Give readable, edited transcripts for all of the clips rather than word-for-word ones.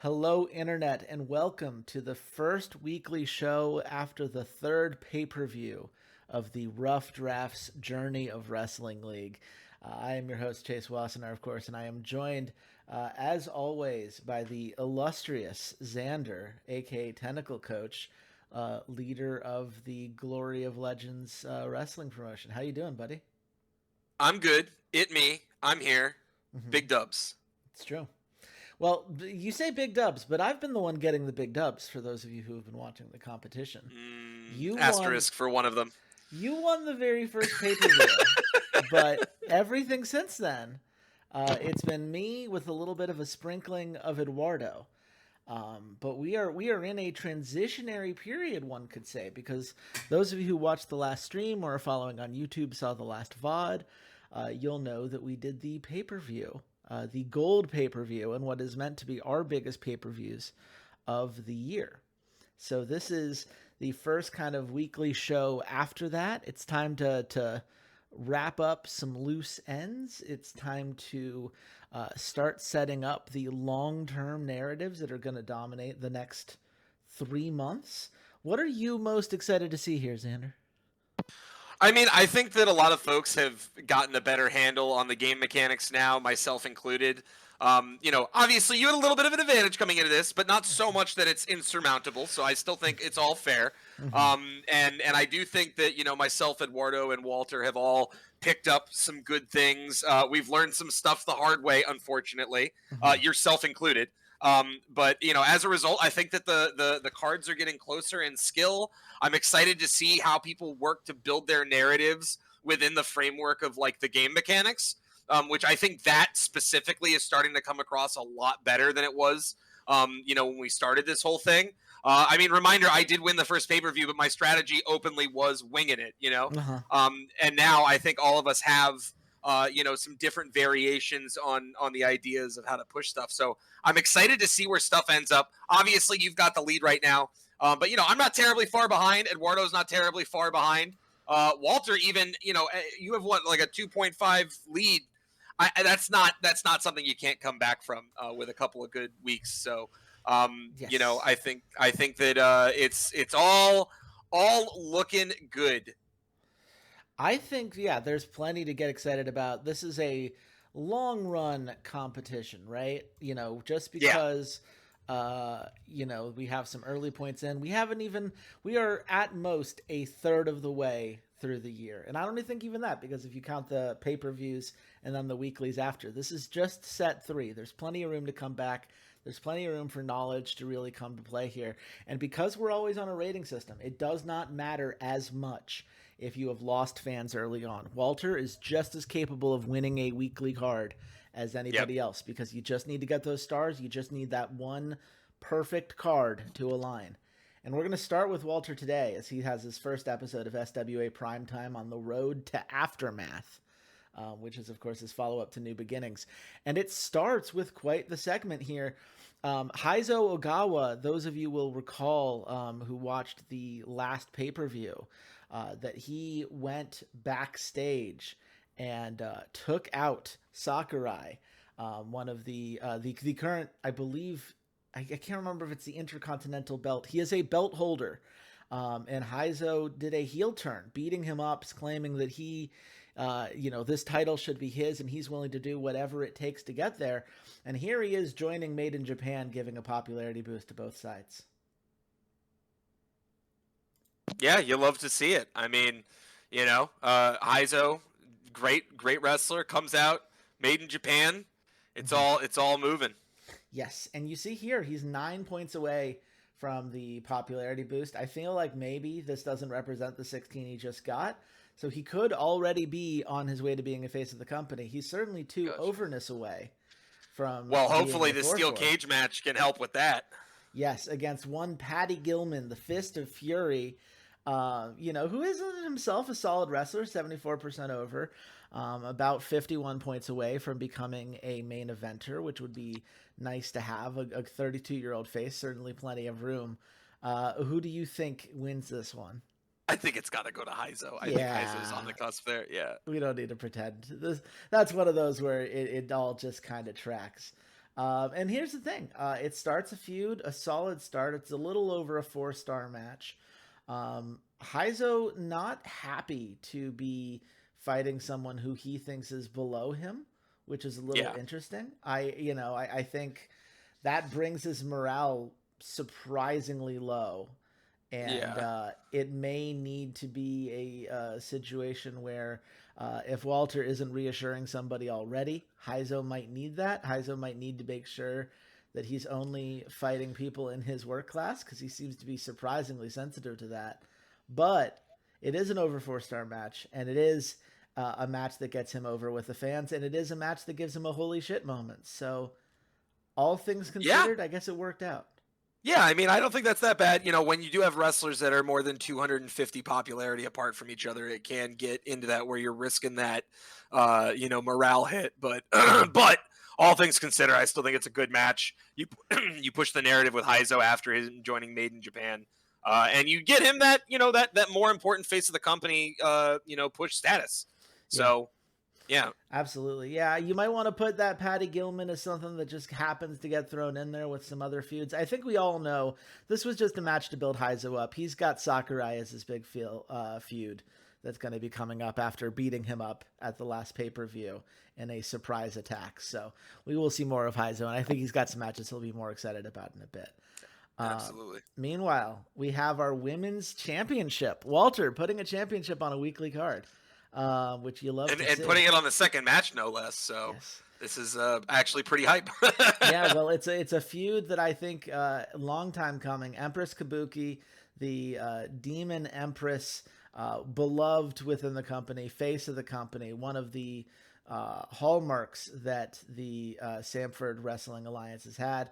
Hello, Internet, and welcome to the first weekly show after the third pay per view of the Rough Drafts Journey of Wrestling League. I am your host, Chase Wassenaar, of course, and I am joined, as always, by the illustrious Xander, aka Tentacle Coach, leader of the Glory of Legends wrestling promotion. How you doing, buddy? I'm good. Me. I'm here. Mm-hmm. Big dubs. It's true. Well, you say big dubs, but I've been the one getting the big dubs for those of you who have been watching the competition. You won Asterisk for one of them. you won the very first pay-per-view, but everything since then, it's been me with a little bit of a sprinkling of Eduardo. But we are in a transitionary period, one could say, because those of you who watched the last stream or are following on YouTube saw the last VOD. You'll know that we did the pay-per-view, the gold pay-per-view, and what is meant to be our biggest pay-per-views of the year. So this is the first kind of weekly show after that. It's time to wrap up some loose ends. It's time to start setting up the long-term narratives that are going to dominate the next 3 months. What are you most excited to see here, Xander? I think that a lot of folks have gotten a better handle on the game mechanics now, myself included. Obviously you had a little bit of an advantage coming into this, but not so much that it's insurmountable. So I still think it's all fair. Mm-hmm. And I do think that myself, Eduardo, and Walter have all picked up some good things. We've learned some stuff the hard way, unfortunately, Mm-hmm. yourself included. But as a result, I think that the cards are getting closer in skill. I'm excited to see how people work to build their narratives within the framework of like the game mechanics, which I think that specifically is starting to come across a lot better than it was, when we started this whole thing. Reminder, I did win the first pay-per-view, but my strategy openly was winging it. Uh-huh. And now I think all of us have, some different variations on the ideas of how to push stuff. So I'm excited to see where stuff ends up. Obviously, you've got the lead right now. But I'm not terribly far behind. Eduardo's not terribly far behind. Walter, even you have what, like a 2.5 lead. That's not something you can't come back from with a couple of good weeks. So Yes. I think that it's all looking good. I think, yeah, there's plenty to get excited about. This is a long run competition, right? Just Yeah. because we have some early points in. We are at most a third of the way through the year. And I don't even think even that, because if you count the pay-per-views and then the weeklies after, this is just set 3. There's plenty of room to come back. There's plenty of room for knowledge to really come to play here. And because we're always on a rating system, it does not matter as much if you have lost fans early on. Walter is just as capable of winning a weekly card as Yep. anybody else, because you just need to get those stars. You just need that one perfect card to align. And we're going to start with Walter today, as he has his first episode of SWA Primetime on the road to Aftermath, which is, of course, his follow up to New Beginnings. And it starts with quite the segment here. Heizo Ogawa, those of you will recall who watched the last pay per view, that he went backstage and took out Sakurai, one of the current, I believe, I can't remember if it's the Intercontinental belt. He is a belt holder, and Heizo did a heel turn, beating him up, claiming that this title should be his, and he's willing to do whatever it takes to get there. And here he is joining Made in Japan, giving a popularity boost to both sides. Yeah, you love to see it. Heizo, great wrestler, comes out, made in Japan. It's Mm-hmm. all moving. Yes, and you see here, he's 9 points away from the popularity boost. I feel like maybe this doesn't represent the 16 he just got, so he could already be on his way to being a face of the company. He's certainly two Gotcha. overness away from Well, being hopefully the the steel 4-4. cage match can help with that. Yes, against one Patty Gilman, the Fist of Fury, who is himself a solid wrestler, 74% over, about 51 points away from becoming a main eventer, which would be nice to have. A 32-year-old face, certainly plenty of room. Who do you think wins this one? I think it's got to go to Heizo. I think Heizo's on Yeah, the cusp there. Yeah. we don't need to pretend. That's one of those where it all just kind of tracks. And here's the thing. It starts a feud, a solid start. It's a little over a 4-star match. Heizo not happy to be fighting someone who he thinks is below him, which is a little Yeah. interesting. I think that brings his morale surprisingly low. And Yeah. it may need to be a situation where if Walter isn't reassuring somebody already, Heizo might need that. Heizo might need to make sure that he's only fighting people in his work class because he seems to be surprisingly sensitive to that. But it is an over 4-star match, and it is a match that gets him over with the fans, and it is a match that gives him a holy shit moment. So, all things Yeah. considered, I guess it worked out. Yeah, I mean, I don't think that's that bad. You know, when you do have wrestlers that are more than 250 popularity apart from each other, it can get into that where you're risking that, morale hit. But, but all things considered, I still think it's a good match. You you push the narrative with Heizo after his joining Made in Japan, and you get him that that more important face of the company, push status. Yeah. So, yeah. Absolutely. Yeah, you might want to put that Patty Gilman as something that just happens to get thrown in there with some other feuds. I think we all know this was just a match to build Heizo up. He's got Sakurai as his big feud that's going to be coming up after beating him up at the last pay-per-view in a surprise attack. So we will see more of Heizo, and I think he's got some matches he'll be more excited about in a bit. Absolutely. Meanwhile, we have our women's championship. Walter putting a championship on a weekly card. Which you love and to see. putting it on the second match, no less. So yes. This is actually pretty hype. Yeah, well, it's a feud that I think long time coming. Empress Kabuki, the demon empress, beloved within the company, face of the company, one of the hallmarks that the Sanford Wrestling Alliance has had.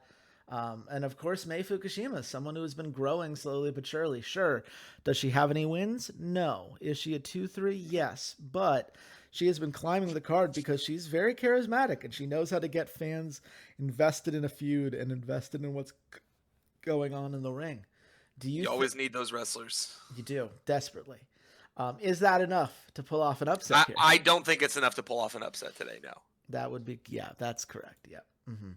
And of course, Mei Fukushima, someone who has been growing slowly but surely. Sure. Does she have any wins? No. Is she a 2-3? Yes. But she has been climbing the card because she's very charismatic and she knows how to get fans invested in a feud and invested in what's going on in the ring. Do you always need those wrestlers. You do, desperately. Is that enough to pull off an upset here? I don't think it's enough to pull off an upset today, no. That would be, yeah, that's correct. Yeah. Mm-hmm.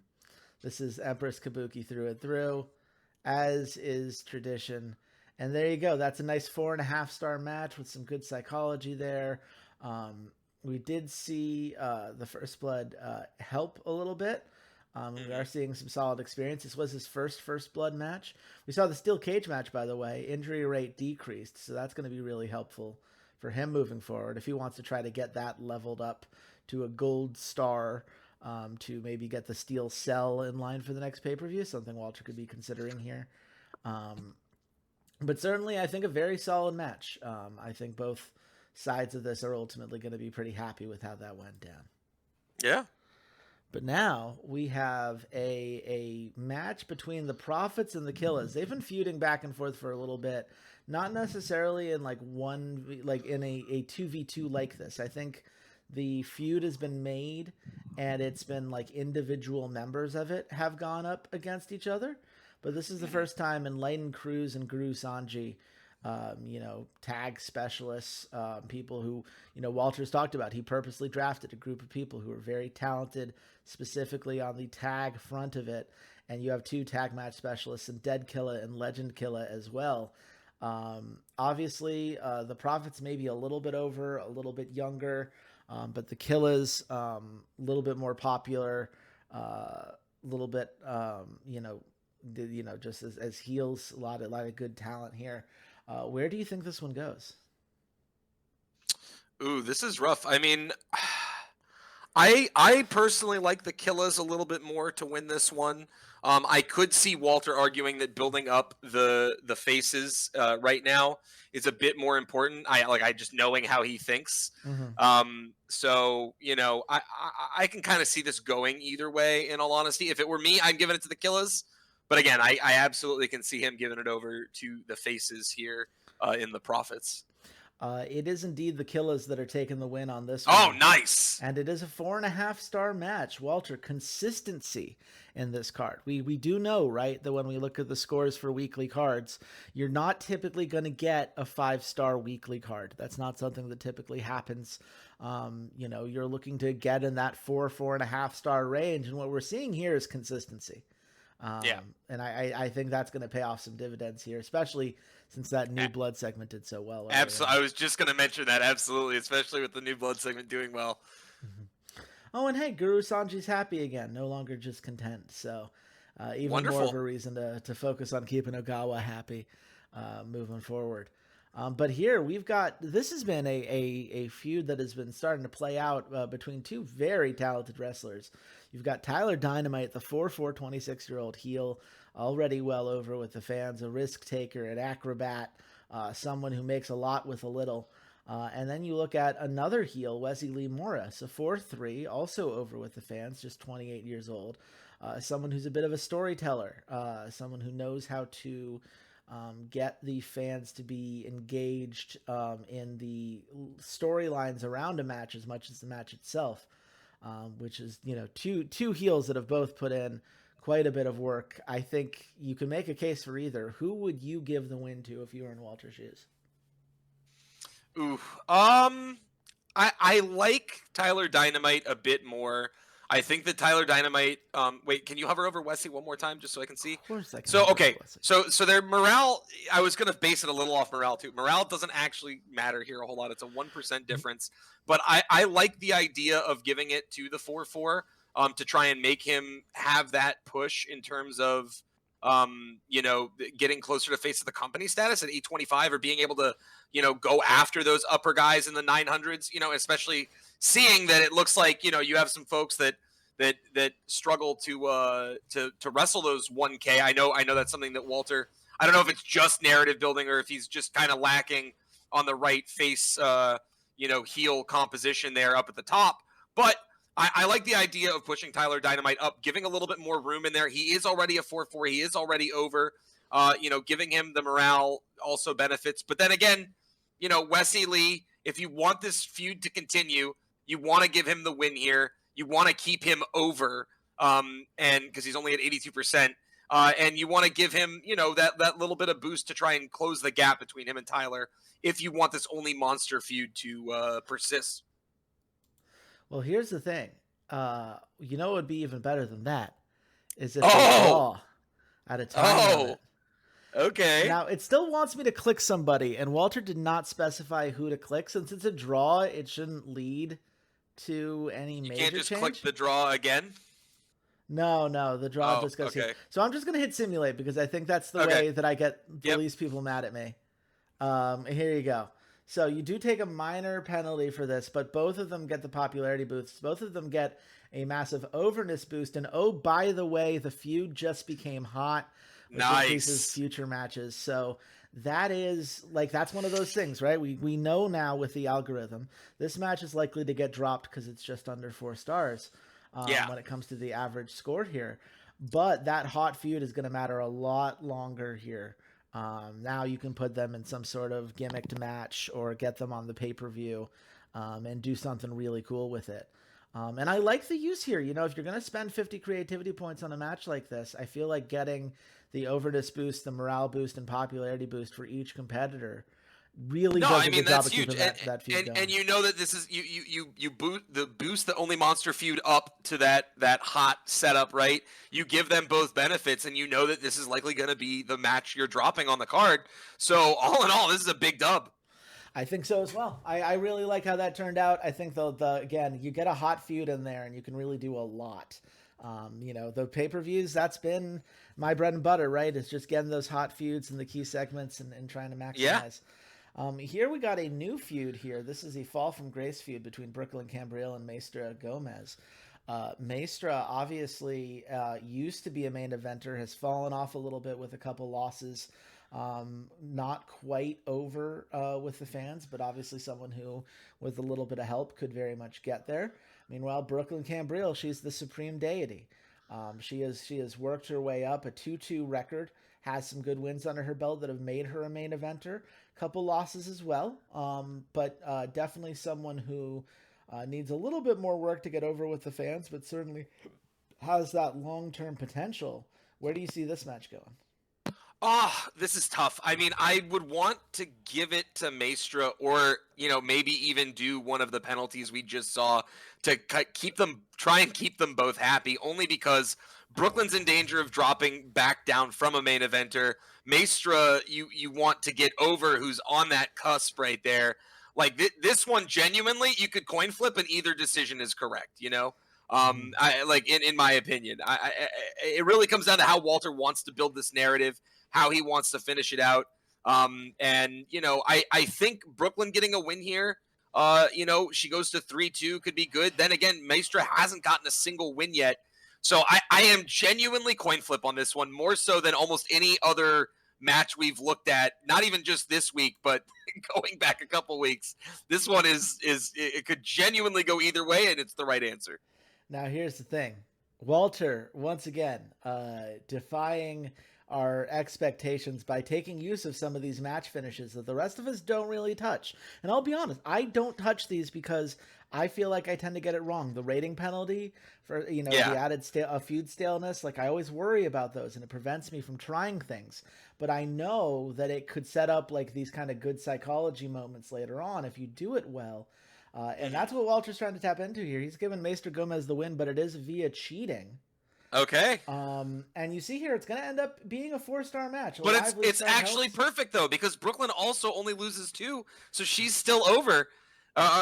This is Empress Kabuki through and through, as is tradition. And there you go. That's a nice 4.5-star match with some good psychology there. We did see the First Blood help a little bit. We are seeing some solid experience. This was his First Blood match. We saw the steel cage match, by the way. Injury rate decreased, so that's going to be really helpful for him moving forward if he wants to try to get that leveled up to a gold star. To maybe get the steel cell in line for the next pay-per-view, something Walter could be considering here. But certainly, I think a very solid match. I think both sides of this are ultimately going to be pretty happy with how that went down. Yeah. But now we have a match between the Profits and the Killers. They've been feuding back and forth for a little bit, not necessarily in in a 2v2 like this. I think the feud has been made and it's been like individual members of it have gone up against each other. But this is the first time Enlightened Cruz and Guru Sanji, tag specialists, people who, Walter's talked about. He purposely drafted a group of people who are very talented, specifically on the tag front of it. And you have 2 tag match specialists in Dead Killer and Legend Killer as well. Obviously, the Profits may be a little bit over, a little bit younger. But the Killers, a little bit more popular, a little bit, just as heels, a lot of good talent here. Where do you think this one goes? Ooh, this is rough. I mean, I personally like the Killers a little bit more to win this one. I could see Walter arguing that building up the faces right now is a bit more important. I just knowing how he thinks. Mm-hmm. So I can kind of see this going either way. In all honesty, if it were me, I'm giving it to the Killers. But again, I absolutely can see him giving it over to the faces here in the Profits. It is indeed the Killers that are taking the win on this one. Oh, nice. And it is a 4.5-star match. Walter, consistency in this card. We do know, right, that when we look at the scores for weekly cards, you're not typically going to get a 5-star weekly card. That's not something that typically happens You're looking to get in that 4.5 star range. And what we're seeing here is consistency. Yeah. And I think that's going to pay off some dividends here, especially since that new blood segment did so well early Absolutely. on. I was just going to mention that. Absolutely. Especially with the new blood segment doing well. Mm-hmm. Oh, and hey, Guru Sanji's happy again, no longer just content. So even more of Wonderful. a reason to focus on keeping Ogawa happy moving forward. But here we've got, this has been a feud that has been starting to play out between two very talented wrestlers. You've got Tyler Dynamite, the 4'4", 26-year-old heel, already well over with the fans, a risk taker, an acrobat, someone who makes a lot with a little. And then you look at another heel, Wesley Lee Morris, a 4'3", also over with the fans, just 28 years old. Someone who's a bit of a storyteller, someone who knows how to get the fans to be engaged in the storylines around a match as much as the match itself, which is, two heels that have both put in quite a bit of work. I think you can make a case for either. Who would you give the win to if you were in Walter's shoes? Ooh. I like Tyler Dynamite a bit more. I think that Tyler Dynamite. Wait, can you hover over Wesley one more time just so I can see? Of course, I can. So okay, so their morale. I was gonna base it a little off morale too. Morale doesn't actually matter here a whole lot. It's a 1% difference. But I like the idea of giving it to the 4-4 to try and make him have that push in terms of getting closer to face of the company status at 825 or being able to go after those upper guys in the 900s. Especially seeing that it looks like you have some folks that struggle to wrestle those 1K. I know that's something that Walter. I don't know if it's just narrative building or if he's just kind of lacking on the right face, heel composition there up at the top. But I like the idea of pushing Tyler Dynamite up, giving a little bit more room in there. He is already a 4-4. He is already over. Giving him the morale also benefits. But then again, Wesley Lee, if you want this feud to continue, you want to give him the win here. You want to keep him over, and because he's only at 82%, and you want to give him, that little bit of boost to try and close the gap between him and Tyler. If you want this only monster feud to persist. Well, here's the thing. What would be even better than that is if they draw at a time limit. Okay. Now, it still wants me to click somebody, and Walter did not specify who to click. Since it's a draw, it shouldn't lead to any major change. You can't just click the draw again? No, the draw just goes here. So I'm just going to hit simulate because I think that's the way that I get the least people mad at me. Here you go. So you do take a minor penalty for this, but both of them get the popularity boosts. Both of them get a massive overness boost. And oh, by the way, the feud just became hot, which increases future matches. So that is that's one of those things, right? We know now with the algorithm, this match is likely to get dropped because it's just under 4 stars when it comes to the average score here. But that hot feud is going to matter a lot longer here. Now you can put them in some sort of gimmicked match or get them on the pay-per-view and do something really cool with it. And I like the use here. If you're going to spend 50 creativity points on a match like this, I feel like getting the overness boost, the morale boost, and popularity boost for each competitor really does a good job of keeping that feud going. And that this is you boot the boost the only monster feud up to that hot setup, right? You give them both benefits, and that this is likely going to be the match you're dropping on the card. So all in all, this is a big dub. I think so as well. I really like how that turned out. I think again, you get a hot feud in there, and you can really do a lot. The pay-per-views, that's been my bread and butter, right? It's just getting those hot feuds in the key segments and trying to maximize. Yeah. Here we got a new feud here. This is a Fall from Grace feud between Brooklyn Cambrille and Maestra Gomez. Maestra obviously used to be a main eventer, has fallen off a little bit with a couple losses. Not quite over with the fans, but obviously someone who, with a little bit of help, could very much get there. Meanwhile, Brooklyn Cambrille, she's the supreme deity. She has worked her way up, a 2-2 record, has some good wins under her belt that have made her a main eventer. Couple losses as well, but definitely someone who needs a little bit more work to get over with the fans, but certainly has that long-term potential. Where do you see this match going? This is tough. I mean, I would want to give it to Maestra, or maybe even do one of the penalties we just saw to try and keep them both happy. Only because Brooklyn's in danger of dropping back down from a main eventer. Maestra, you want to get over, who's on that cusp right there. Like this one, genuinely, you could coin flip, and either decision is correct. I like in my opinion, it really comes down to how Walter wants to build this narrative, how he wants to finish it out. And I think Brooklyn getting a win here, she goes to 3-2, could be good. Then again, Maestra hasn't gotten a single win yet. So I am genuinely coin flip on this one, more so than almost any other match we've looked at, not even just this week, but going back a couple weeks. This one is it could genuinely go either way, and it's the right answer. Now, here's the thing. Walter, once again, defying our expectations by taking use of some of these match finishes that the rest of us don't really touch. And I'll be honest, I don't touch these because I feel like I tend to get it wrong. The rating penalty for, the added feud staleness, like I always worry about those, and it prevents me from trying things. But I know that it could set up like these kind of good psychology moments later on if you do it well. And that's what Walter's trying to tap into here. He's given Maester Gomez the win, but it is via cheating. Okay. And you see here, it's going to end up being a 4-star match. But it's actually perfect, though, because Brooklyn also only loses 2, so she's still over.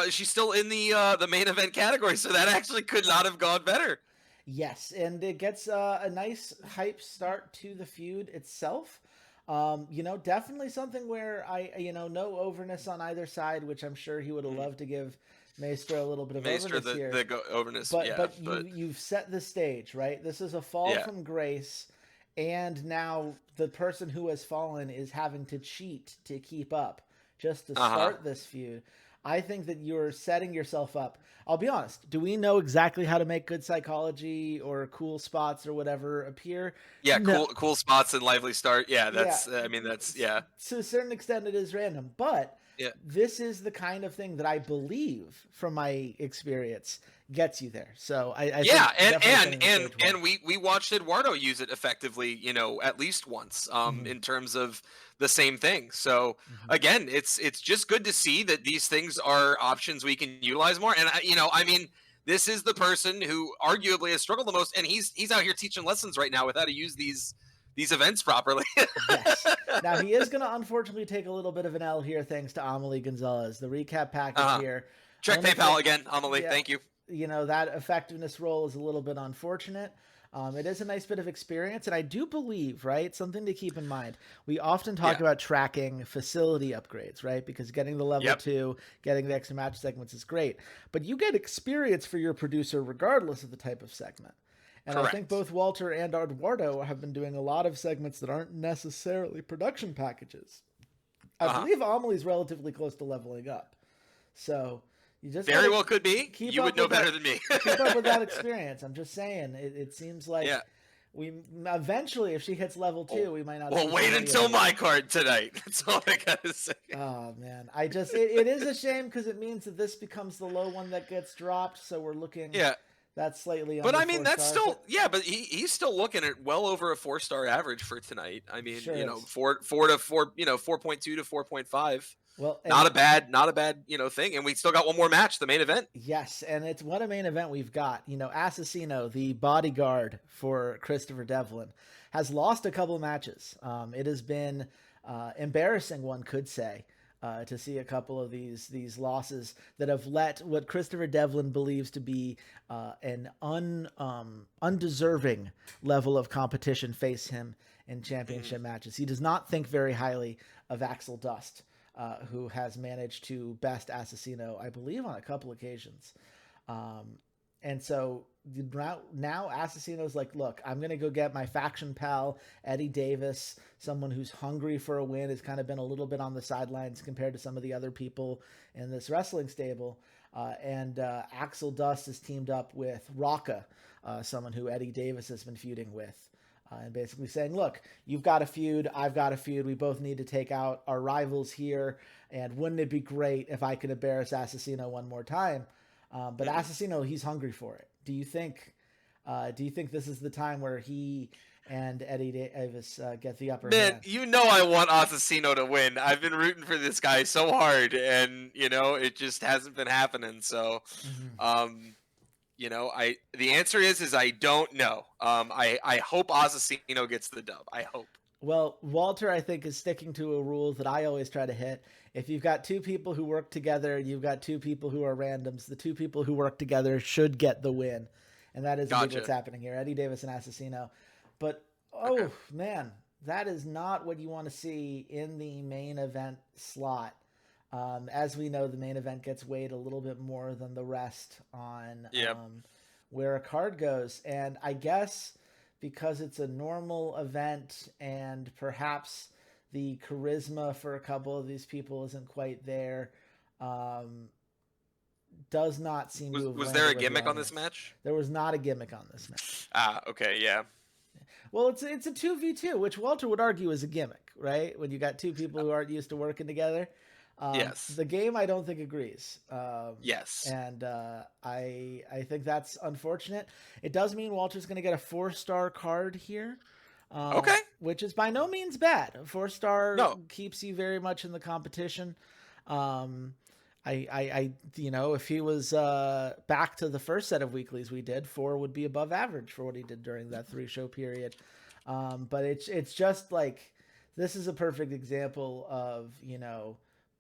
She's still in the main event category, so that actually could not have gone better. Yes, and it gets a nice hype start to the feud itself. Definitely something where no overness on either side, which I'm sure he would have loved to give Maestra a little bit of overness here. Overness, but you've set the stage, right? This is a fall from grace, and now the person who has fallen is having to cheat to keep up just to start this feud. I think that you're setting yourself up. I'll be honest. Do we know exactly how to make good psychology or cool spots or whatever appear? Yeah, no. cool spots and lively start. Yeah, that's. Yeah. I mean, that's To a certain extent, it is random, but this is the kind of thing that I believe, from my experience, gets you there. So I and we watched Eduardo use it effectively, at least once, in terms of the same thing. So again, it's just good to see that these things are options we can utilize more. And I mean, this is the person who arguably has struggled the most, and he's out here teaching lessons right now with how to use these events properly. Yes. Now he is going to unfortunately take a little bit of an L here, thanks to Amelie Gonzalez. The recap package here. Check PayPal again, Amelie. Thank you. That effectiveness role is a little bit unfortunate. It is a nice bit of experience, and I do believe, right, something to keep in mind. We often talk about tracking facility upgrades, right, because getting the level 2, getting the extra match segments is great, but you get experience for your producer regardless of the type of segment. And correct. I think both Walter and Eduardo have been doing a lot of segments that aren't necessarily production packages. I believe Amelie's relatively close to leveling up, so you just very well could be. You would know better than me. Keep up with that experience. I'm just saying. It seems like we eventually, if she hits level 2, we might not. Well, wait until my card tonight. That's all I gotta say. Oh man, it is a shame because it means that this becomes the low one that gets dropped. So we're looking. Yeah. That's slightly. But I mean, that's still But he's still looking at well over a 4-star average for tonight. I mean, sure 4 to 4, 4.2 to 4.5. Well, not a bad thing, and we still got one more match, the main event. Yes, and it's what a main event we've got. Assassino, the bodyguard for Christopher Devlin, has lost a couple of matches. It has been embarrassing, one could say, to see a couple of these losses that have let what Christopher Devlin believes to be an undeserving level of competition face him in championship matches. He does not think very highly of Axel Dust, who has managed to best Assassino, I believe, on a couple occasions. And so now Assassino's like, look, I'm going to go get my faction pal, Eddie Davis, someone who's hungry for a win, has kind of been a little bit on the sidelines compared to some of the other people in this wrestling stable. And Axel Dust is teamed up with Rocca, someone who Eddie Davis has been feuding with. And basically saying, look, you've got a feud, I've got a feud, we both need to take out our rivals here, and wouldn't it be great if I could embarrass Assassino one more time? But Assassino, he's hungry for it. Do you think this is the time where he and Eddie Davis get the upper Man, hand. you know I want Assassino to win. I've been rooting for this guy so hard, and it just hasn't been happening. So, Mm-hmm. um, the answer is I don't know. I hope Assassino gets the dub. I hope. Well, Walter, I think, is sticking to a rule that I always try to hit. If you've got two people who work together and you've got two people who are randoms, the two people who work together should get the win. And that is indeed what's Gotcha. happening here. Eddie Davis and Assassino. But, Okay. oh, man, that is not what you want to see in the main event slot. As we know, the main event gets weighed a little bit more than the rest on Yep. where a card goes. And I guess because it's a normal event and perhaps the charisma for a couple of these people isn't quite there, um, does not seem to have Was landed there a with the gimmick on this audience. match? There was not a gimmick on this match. Ah, okay, yeah. Well, it's a 2v2, which Walter would argue is a gimmick, right? When you got two people who aren't used to working together. Yes. The game, I don't think, agrees. Yes. And I think that's unfortunate. It does mean Walter's going to get a 4-star card here. Okay. Which is by no means bad. A 4-star No. keeps you very much in the competition. If he was back to the first set of weeklies we did, 4 would be above average for what he did during that 3-show period. But it's just like, this is a perfect example of,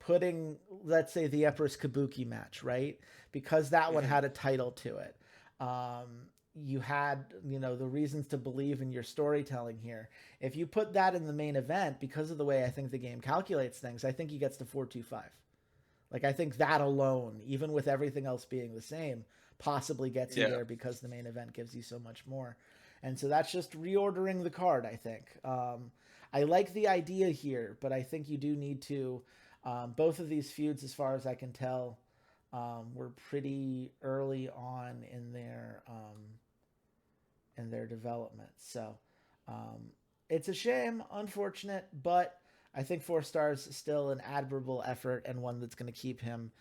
putting, let's say, the Empress Kabuki match, right? Because that one had a title to it. You had, the reasons to believe in your storytelling here. If you put that in the main event, because of the way I think the game calculates things, I think he gets to 4-2-5. Like, I think that alone, even with everything else being the same, possibly gets you there because the main event gives you so much more. And so that's just reordering the card, I think. I like the idea here, but I think you do need to... both of these feuds, as far as I can tell, were pretty early on in their development. So it's a shame, unfortunate, but I think 4 stars is still an admirable effort and one that's going to keep him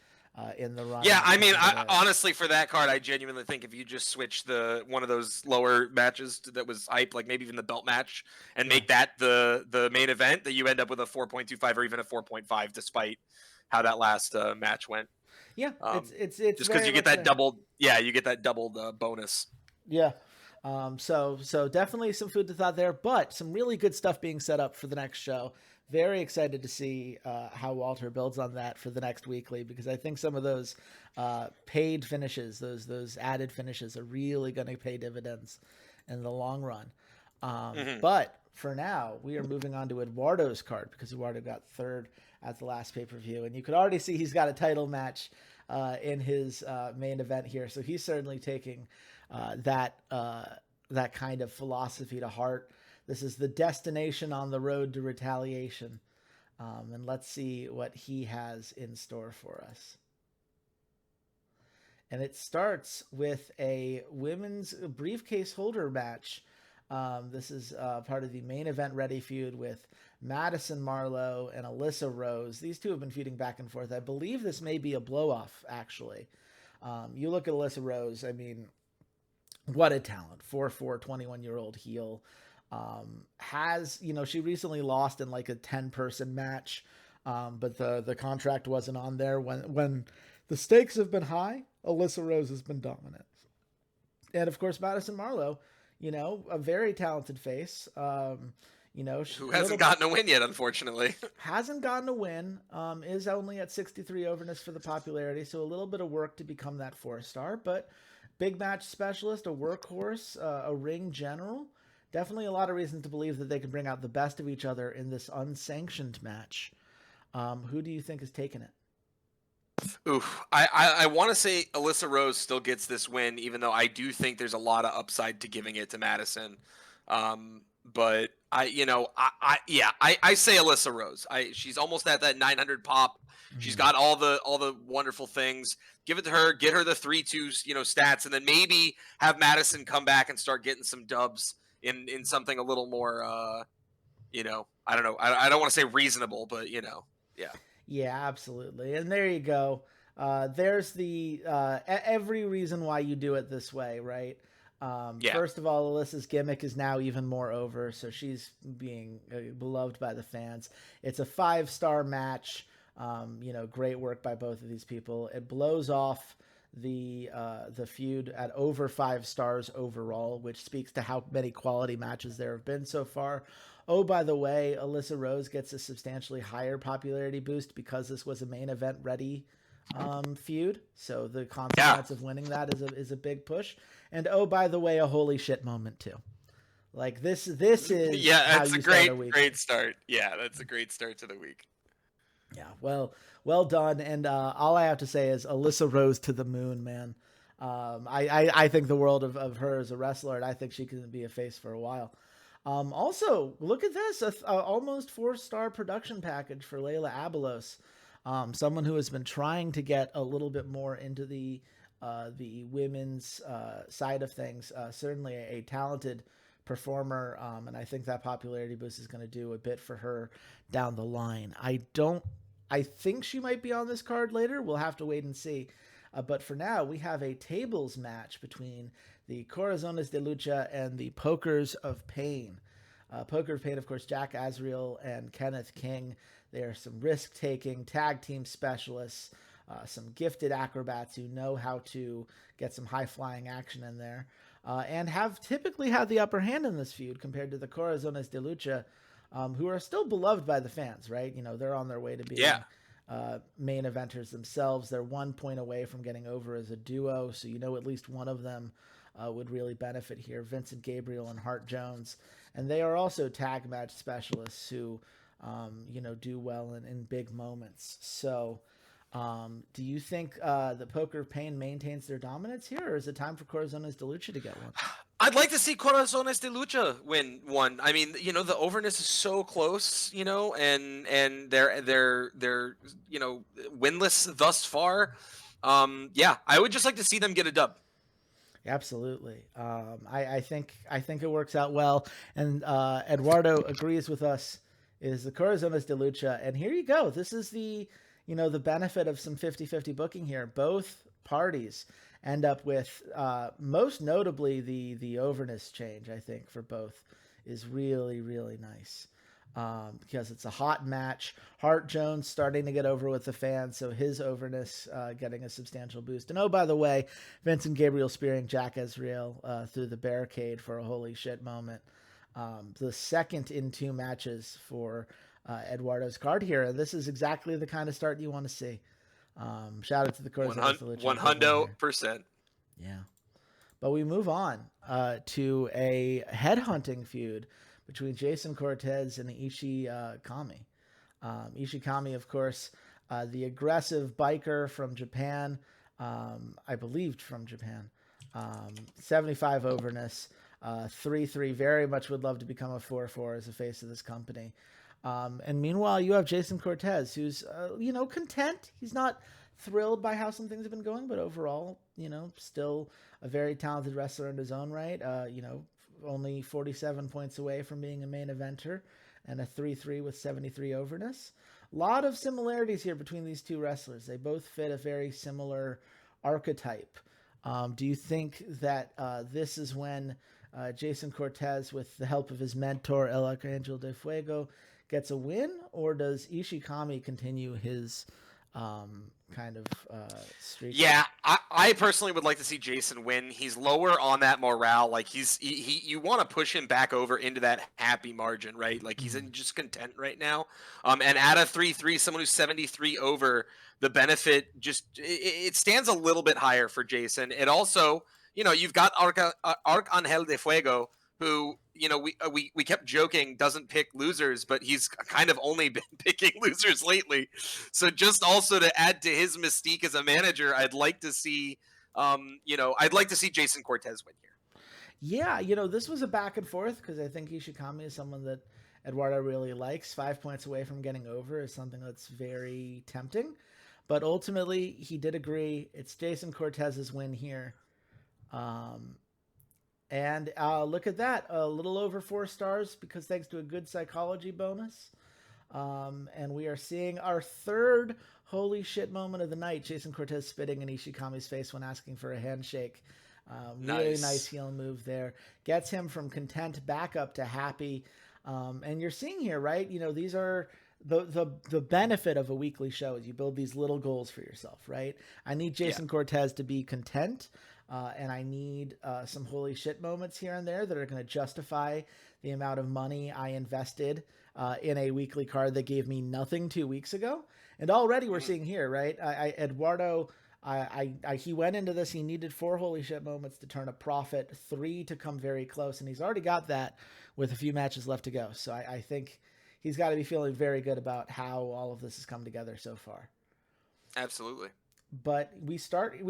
in the run. Yeah, I mean, honestly, for that card, I genuinely think if you just switch one of those lower matches that was hype, like maybe even the belt match, and make that the main event, that you end up with a 4.25 or even a 4.5, despite how that last match went. Yeah, it's just because you get that doubled. Yeah, you get that doubled bonus. Yeah. So definitely some food to thought there, but some really good stuff being set up for the next show. Very excited to see how Walter builds on that for the next weekly, because I think some of those paid finishes, those added finishes, are really going to pay dividends in the long run. But for now, we are moving on to Eduardo's card, because Eduardo got third at the last pay-per-view, and you could already see he's got a title match in his main event here. So he's certainly taking that kind of philosophy to heart. This is the destination on the road to retaliation. And let's see what he has in store for us. And it starts with a women's briefcase holder match. This is part of the main event ready feud with Madison Marlowe and Alyssa Rose. These two have been feuding back and forth. I believe this may be a blow-off, actually. You look at Alyssa Rose, I mean, what a talent. 4'4", 21-year-old heel. She recently lost in like a 10-person match, but the contract wasn't on there. When the stakes have been high, Alyssa Rose has been dominant. And of course, Madison Marlowe, a very talented face. Who hasn't gotten a win yet, unfortunately. Hasn't gotten a win. Is only at 63 overness for the popularity, so a little bit of work to become that 4-star, but big match specialist, a workhorse, a ring general. Definitely a lot of reasons to believe that they can bring out the best of each other in this unsanctioned match. Who do you think is taking it? Oof. I want to say Alyssa Rose still gets this win, even though I do think there's a lot of upside to giving it to Madison. But I say Alyssa Rose. She's almost at that 900 pop. She's got all the wonderful things. Give it to her. Get her the 3-2 stats, and then maybe have Madison come back and start getting some dubs in something a little more. I don't know. I don't want to say reasonable, but yeah. Yeah, absolutely. And there you go. There's the every reason why you do it this way, right? Yeah. First of all, Alyssa's gimmick is now even more over, so she's being beloved by the fans. It's a 5-star match. Great work by both of these people. It blows off the feud at over 5 stars overall, which speaks to how many quality matches there have been so far. Oh, by the way, Alyssa Rose gets a substantially higher popularity boost because this was a main event ready feud. So the Yeah. consequence of winning that is a big push. And oh, by the way, a holy shit moment too. Like this is Yeah, how that's a you start a great, week. great start. Yeah, that's a great start to the week. Yeah, well done. And all I have to say is Alyssa Rose to the moon, man. I think the world of her as a wrestler, and I think she can be a face for a while. Also, look at this, a almost 4-star production package for Layla Abelos, someone who has been trying to get a little bit more into the women's side of things. Certainly a talented performer, and I think that popularity boost is going to do a bit for her down the line. I think she might be on this card later. We'll have to wait and see. But for now, we have a tables match between the Corazones de Lucha and the Pokers of Pain. Poker of Pain, of course, Jack Azriel and Kenneth King. They are some risk-taking tag team specialists, some gifted acrobats who know how to get some high-flying action in there, and have typically had the upper hand in this feud compared to the Corazones de Lucha, who are still beloved by the fans, right? They're on their way to being Yeah. main eventers themselves. They're 1 point away from getting over as a duo, so at least one of them would really benefit here. Vincent Gabriel and Hart Jones. And they are also tag match specialists who, do well in big moments. So do you think the Poker of Pain maintains their dominance here, or is it time for Corazones de Lucha to get one? I'd like to see Corazones de Lucha win one. I mean, the overness is so close, and they're winless thus far. Yeah, I would just like to see them get a dub. Absolutely. I think it works out well. And Eduardo agrees with us. Is the Corazones de Lucha. And here you go. This is the benefit of some 50-50 booking here. Both parties end up with, most notably, the overness change, I think, for both is really, really nice. Because it's a hot match. Hart Jones starting to get over with the fans, so his overness getting a substantial boost. And oh, by the way, Vincent Gabriel spearing Jack Azriel through the barricade for a holy shit moment. The second in 2 matches for Eduardo's card here. And this is exactly the kind of start you want to see. Shout out to the Corazones de Lucha. 100%. Yeah. But we move on to a headhunting feud between Jason Cortez and Ishii Kami, of course, the aggressive biker from Japan, I believed from Japan, 75 overness, 3-3, very much would love to become a 4-4 as a face of this company. And meanwhile, you have Jason Cortez, who's, content. He's not thrilled by how some things have been going, but overall, still a very talented wrestler in his own right. Only 47 points away from being a main eventer and a 3-3 with 73 overness. A lot of similarities here between these two wrestlers. They both fit a very similar archetype. Do you think that this is when Jason Cortez, with the help of his mentor, El Arcangel de Fuego, gets a win? Or does Ishikami continue his streak? Yeah, I personally would like to see Jason win. He's lower on that morale. Like you want to push him back over into that happy margin, right? Like he's in just content right now. And at a 3-3, someone who's 73 over, the benefit it stands a little bit higher for Jason. It also, you've got Arcangel de Fuego, who we kept joking doesn't pick losers, but he's kind of only been picking losers lately. So just also to add to his mystique as a manager, I'd like to see Jason Cortez win here. Yeah, this was a back and forth because I think Ishikami is someone that Eduardo really likes. 5 points away from getting over is something that's very tempting. But ultimately, he did agree. It's Jason Cortez's win here. And look at that, a little over 4 stars because thanks to a good psychology bonus. And we are seeing our third holy shit moment of the night. Jason Cortez spitting in Ishikami's face when asking for a handshake. Really nice Nice. heel move there. Gets him from content back up to happy. And you're seeing here, right? These are the benefit of a weekly show is you build these little goals for yourself, right? I need Yeah. Jason Cortez to be content, and I need some holy shit moments here and there that are going to justify the amount of money I invested in a weekly card that gave me nothing 2 weeks ago. And already we're Mhm. seeing here, right? Eduardo, he went into this. He needed 4 holy shit moments to turn a profit, 3 to come very close, and he's already got that with a few matches left to go. So I think he's got to be feeling very good about how all of this has come together so far. Absolutely. But we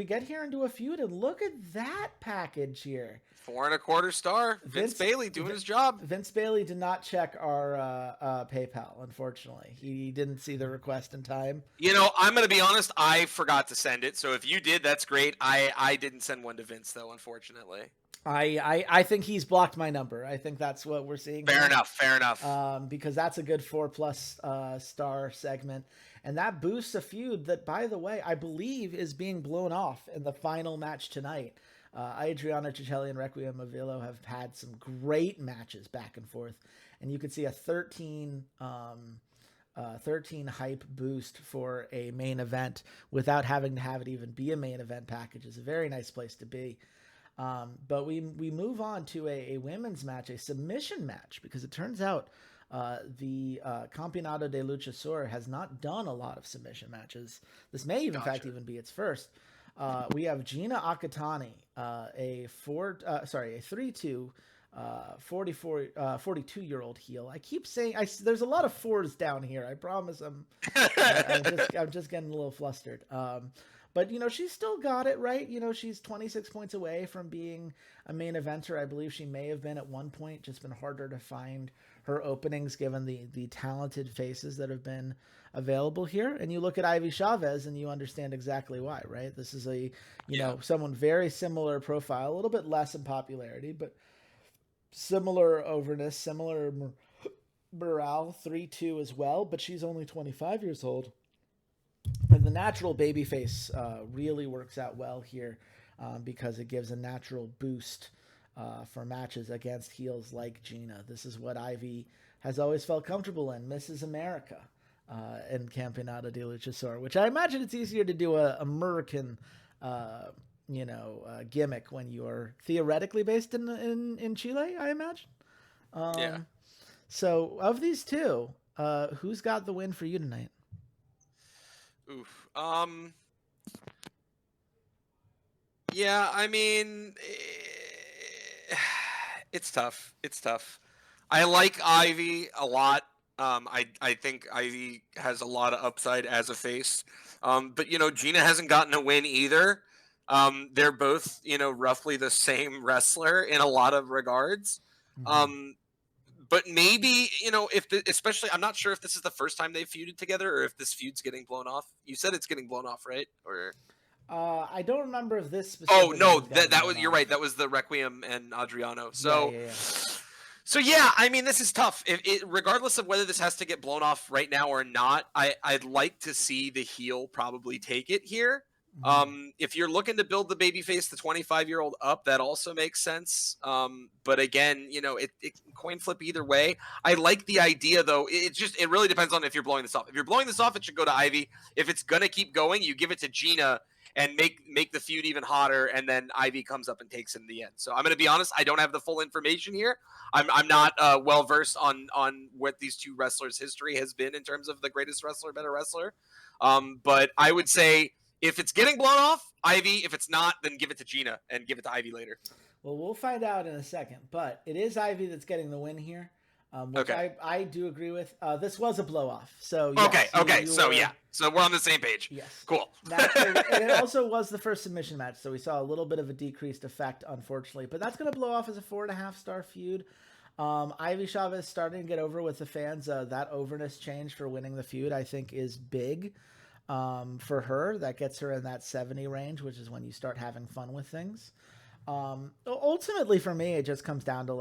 get here into a feud, and look at that package here. 4.25 star. Vince Vince Bailey doing his job. Vince Bailey did not check our PayPal. Unfortunately, he didn't see the request in time. I'm going to be honest. I forgot to send it. So if you did, that's great. I didn't send one to Vince, though, unfortunately. I think he's blocked my number. I think that's what we're seeing. Fair enough. Fair enough. Because that's a good 4+ star segment. And that boosts a feud that, by the way, I believe is being blown off in the final match tonight. Adriano Cicelli and Requiem Avilo have had some great matches back and forth. And you could see a 13 hype boost for a main event without having to have it even be a main event package. Is a very nice place to be. But we move on to a women's match, a submission match, because it turns out the Campeonato de Luchasaur has not done a lot of submission matches. This may even, in fact, even be its first. We have Gina Akatani, a 3-2, 42-year-old heel. I keep saying there's a lot of fours down here. I promise I'm just getting a little flustered. But, she's still got it, right? She's 26 points away from being a main eventer. I believe she may have been at one point, just been harder to find her openings given the talented faces that have been available here. And you look at Ivy Chavez and you understand exactly why, right? This is someone very similar profile, a little bit less in popularity, but similar overness, similar morale, 3-2 as well, but she's only 25 years old. And the natural babyface really works out well here because it gives a natural boost for matches against heels like Gina. This is what Ivy has always felt comfortable in, Mrs. America in Campeonato de Luchasaur, which I imagine it's easier to do a American gimmick when you're theoretically based in Chile, I imagine. Yeah. So of these two, who's got the win for you tonight? Oof. Yeah, I mean, it's tough. It's tough. I like Ivy a lot. I think Ivy has a lot of upside as a face. But Gina hasn't gotten a win either. They're both, roughly the same wrestler in a lot of regards. Mm-hmm. But maybe, especially, I'm not sure if this is the first time they've feuded together or if this feud's getting blown off. You said it's getting blown off, right? Or I don't remember if this. Oh no, that was you're right. That was the Requiem and Adriano. So, yeah. So yeah, I mean, this is tough. Regardless of whether this has to get blown off right now or not, I'd like to see the heel probably take it here. If you're looking to build the babyface, the 25-year-old up, that also makes sense. But again, it coin flip either way. I like the idea though. It really depends on if you're blowing this off. If you're blowing this off, it should go to Ivy. If it's gonna keep going, you give it to Gina and make the feud even hotter, and then Ivy comes up and takes it in the end. So I'm gonna be honest, I don't have the full information here. I'm not well versed on what these two wrestlers' history has been in terms of the greatest wrestler, better wrestler. But I would say, if it's getting blown off, Ivy. If it's not, then give it to Gina and give it to Ivy later. Well, we'll find out in a second. But it is Ivy that's getting the win here, which I do agree with. This was a blow off. So yes, okay. So we're on the same page. Yes. Cool. And it also was the first submission match, so we saw a little bit of a decreased effect, unfortunately. But that's going to blow off as a 4.5-star feud. Ivy Chavez starting to get over with the fans. That overness change for winning the feud, I think, is big. For her, that gets her in that 70 range, which is when you start having fun with things. Ultimately, for me, it just comes down to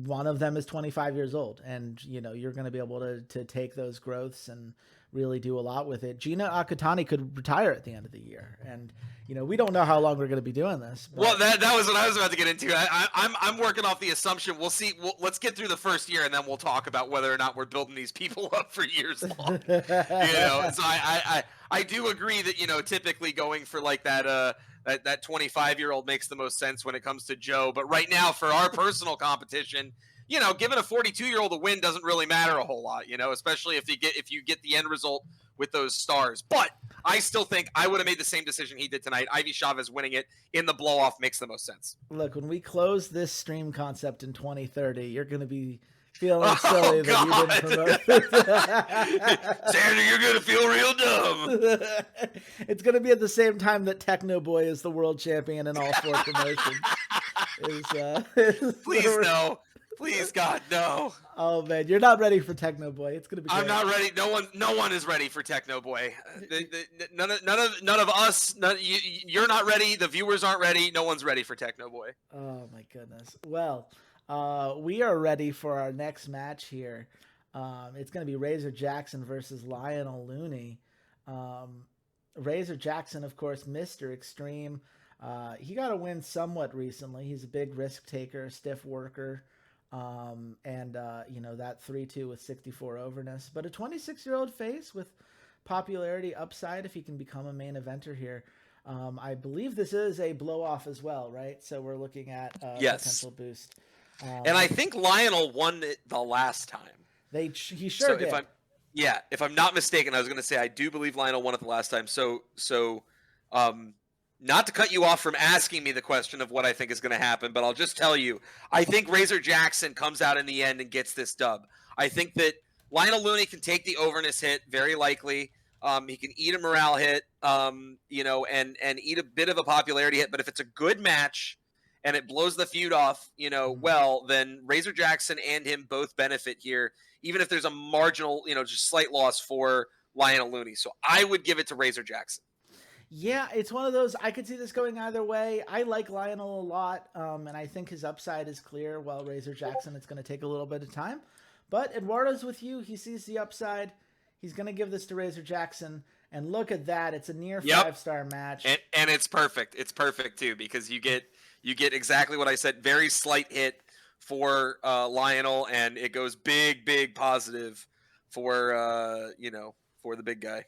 one of them is 25 years old, and you're going to be able to take those growths and really do a lot with it. Gina Akatani could retire at the end of the year, and we don't know how long we're going to be doing this. But... Well, that was what I was about to get into. I'm working off the assumption. We'll see. Let's get through the first year, and then we'll talk about whether or not we're building these people up for years long. So I do agree that typically going for like that 25-year-old makes the most sense when it comes to Joe. But right now, for our personal competition, giving a 42-year-old a win doesn't really matter a whole lot, especially if you get the end result with those stars. But I still think I would have made the same decision he did tonight. Ivy Chavez winning it in the blow-off makes the most sense. Look, when we close this stream concept in 2030, you're going to be feeling silly that you didn't promote. Xander, you're going to feel real dumb. It's going to be at the same time that Techno Boy is the world champion in all 4 promotions. Please, no. Please, God, no. Oh man, you're not ready for Techno Boy. It's gonna be. I'm not ready. No one is ready for Techno Boy. None of us. You're not ready. The viewers aren't ready. No one's ready for Techno Boy. Oh my goodness. Well, we are ready for our next match here. It's gonna be Razor Jackson versus Lionel Looney. Razor Jackson, of course, Mr. Extreme. He got a win somewhat recently. He's a big risk taker, stiff worker. That 3-2 with 64 overness, but a 26-year-old face with popularity upside if he can become a main eventer here. I believe this is a blow off as well, right? So we're looking at potential boost. And I think Lionel won it the last time. He sure did. If I'm not mistaken, I was going to say I do believe Lionel won it the last time. So not to cut you off from asking me the question of what I think is going to happen, but I'll just tell you, I think Razor Jackson comes out in the end and gets this dub. I think that Lionel Looney can take the overness hit, very likely. He can eat a morale hit, and eat a bit of a popularity hit. But if it's a good match and it blows the feud off, then Razor Jackson and him both benefit here, even if there's a marginal, just slight loss for Lionel Looney. So I would give it to Razor Jackson. Yeah, it's one of those, I could see this going either way. I like Lionel a lot, and I think his upside is clear, while Razor Jackson, it's going to take a little bit of time. But Eduardo's with you. He sees the upside. He's going to give this to Razor Jackson. And look at that. It's a near 5-star match. And it's perfect. It's perfect, too, because you get exactly what I said. Very slight hit for Lionel, and it goes big positive for, for the big guy.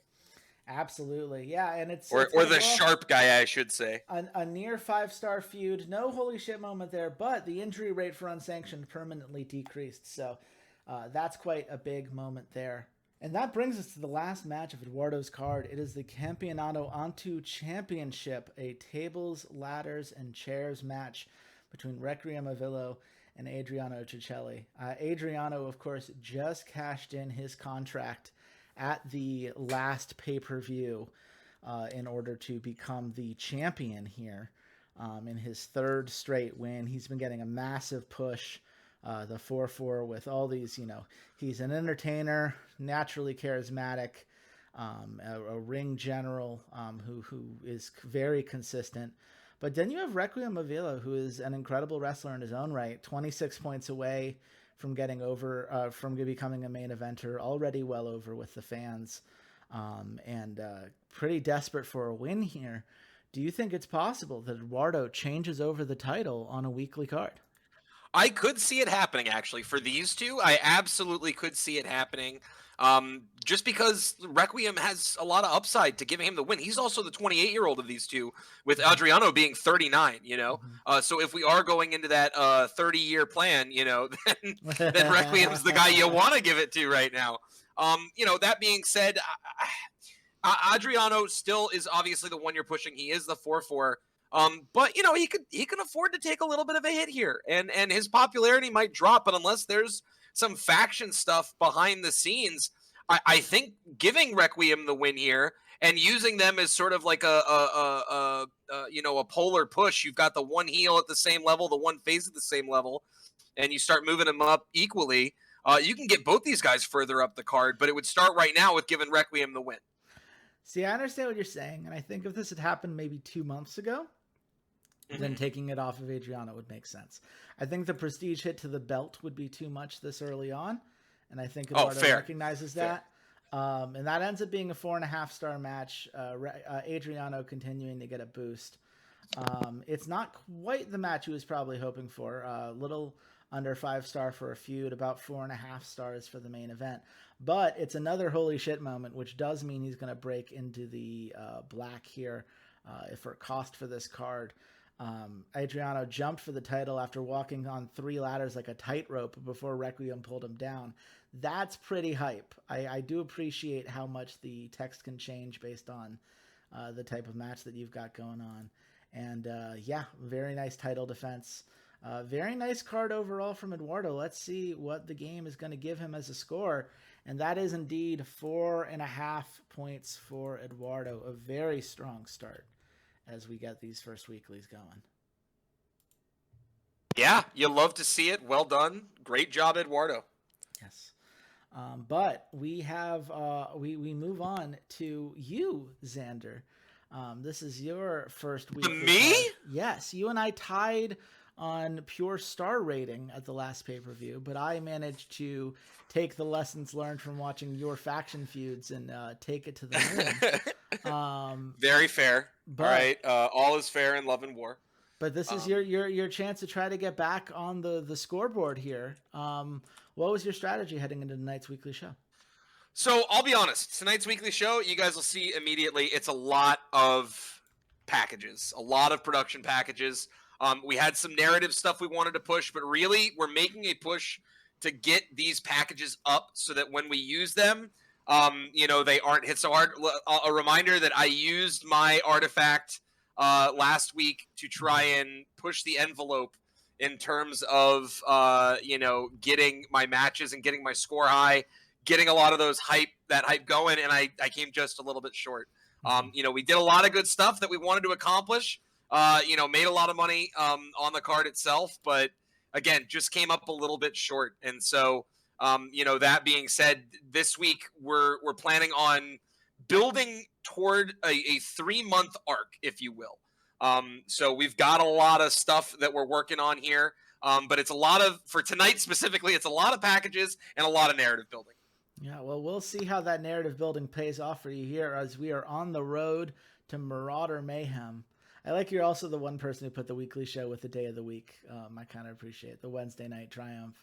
Absolutely. Yeah, and it's the sharp guy, I should say. A near 5-star feud. No holy shit moment there, but the injury rate for unsanctioned permanently decreased. So that's quite a big moment there. And that brings us to the last match of Eduardo's card. It is the Campeonato Antu Championship, a tables, ladders, and chairs match between Requiem Avillo and Adriano Cicelli. Adriano, of course, just cashed in his contract at the last pay-per-view in order to become the champion here in his 3rd straight win. He's been getting a massive push, the 4-4 with all these, he's an entertainer, naturally charismatic, a ring general who is very consistent. But then you have Requiem Avillo, who is an incredible wrestler in his own right, 26 points away from getting over, from becoming a main eventer, already well over with the fans, and pretty desperate for a win here. Do you think it's possible that Eduardo changes over the title on a weekly card? I could see it happening, actually. For these two, I absolutely could see it happening. Just because Requiem has a lot of upside to giving him the win. He's also the 28-year-old of these two, with Adriano being 39, So if we are going into that 30-year plan, then Requiem's the guy you want to give it to right now. That being said, Adriano still is obviously the one you're pushing. He is the 4-4. But he can afford to take a little bit of a hit here, and his popularity might drop. But unless there's some faction stuff behind the scenes, I think giving Requiem the win here and using them as sort of like a polar push. You've got the one heel at the same level, the one face at the same level, and you start moving them up equally. You can get both these guys further up the card, but it would start right now with giving Requiem the win. See, I understand what you're saying, and I think if this had happened maybe 2 months ago, then taking it off of Adriano would make sense. I think the prestige hit to the belt would be too much this early on, and I think Eduardo recognizes that. And that ends up being a 4.5-star match. Adriano continuing to get a boost. It's not quite the match he was probably hoping for. A little under 5-star for a feud, about 4.5 stars for the main event. But it's another holy shit moment, which does mean he's going to break into the black here for cost for this card. Adriano jumped for the title after walking on 3 ladders like a tightrope before Requiem pulled him down. That's pretty hype. I do appreciate how much the text can change based on the type of match that you've got going on. And yeah, very nice title defense. Very nice card overall from Eduardo. Let's see what the game is going to give him as a score. And that is indeed 4.5 points for Eduardo. A very strong start as we get these first weeklies going. Yeah, you love to see it. Well done. Great job, Eduardo. Yes. But we have we move on to you, Xander. This is your first week. Me? Yes, you and I tied on pure star rating at the last pay-per-view, but I managed to take the lessons learned from watching your faction feuds and take it to the moon. Very fair. All right, all is fair in love and war. But this is your chance to try to get back on the scoreboard here. What was your strategy heading into tonight's weekly show? So I'll be honest. Tonight's weekly show, you guys will see immediately, it's a lot of packages, a lot of production packages. We had some narrative stuff we wanted to push, but really we're making a push to get these packages up so that when we use them, they aren't hit so hard. A reminder that I used my artifact last week to try and push the envelope in terms of, getting my matches and getting my score high, getting a lot of that hype going, and I came just a little bit short. We did a lot of good stuff that we wanted to accomplish. Made a lot of money on the card itself, but again, just came up a little bit short. And so, that being said, this week we're planning on building toward a 3-month arc, if you will. So we've got a lot of stuff that we're working on here, but it's for tonight specifically, it's a lot of packages and a lot of narrative building. Yeah, well, we'll see how that narrative building pays off for you here as we are on the road to Marauder Mayhem. I like you're also the one person who put the weekly show with the day of the week. I kind of appreciate the Wednesday night triumph.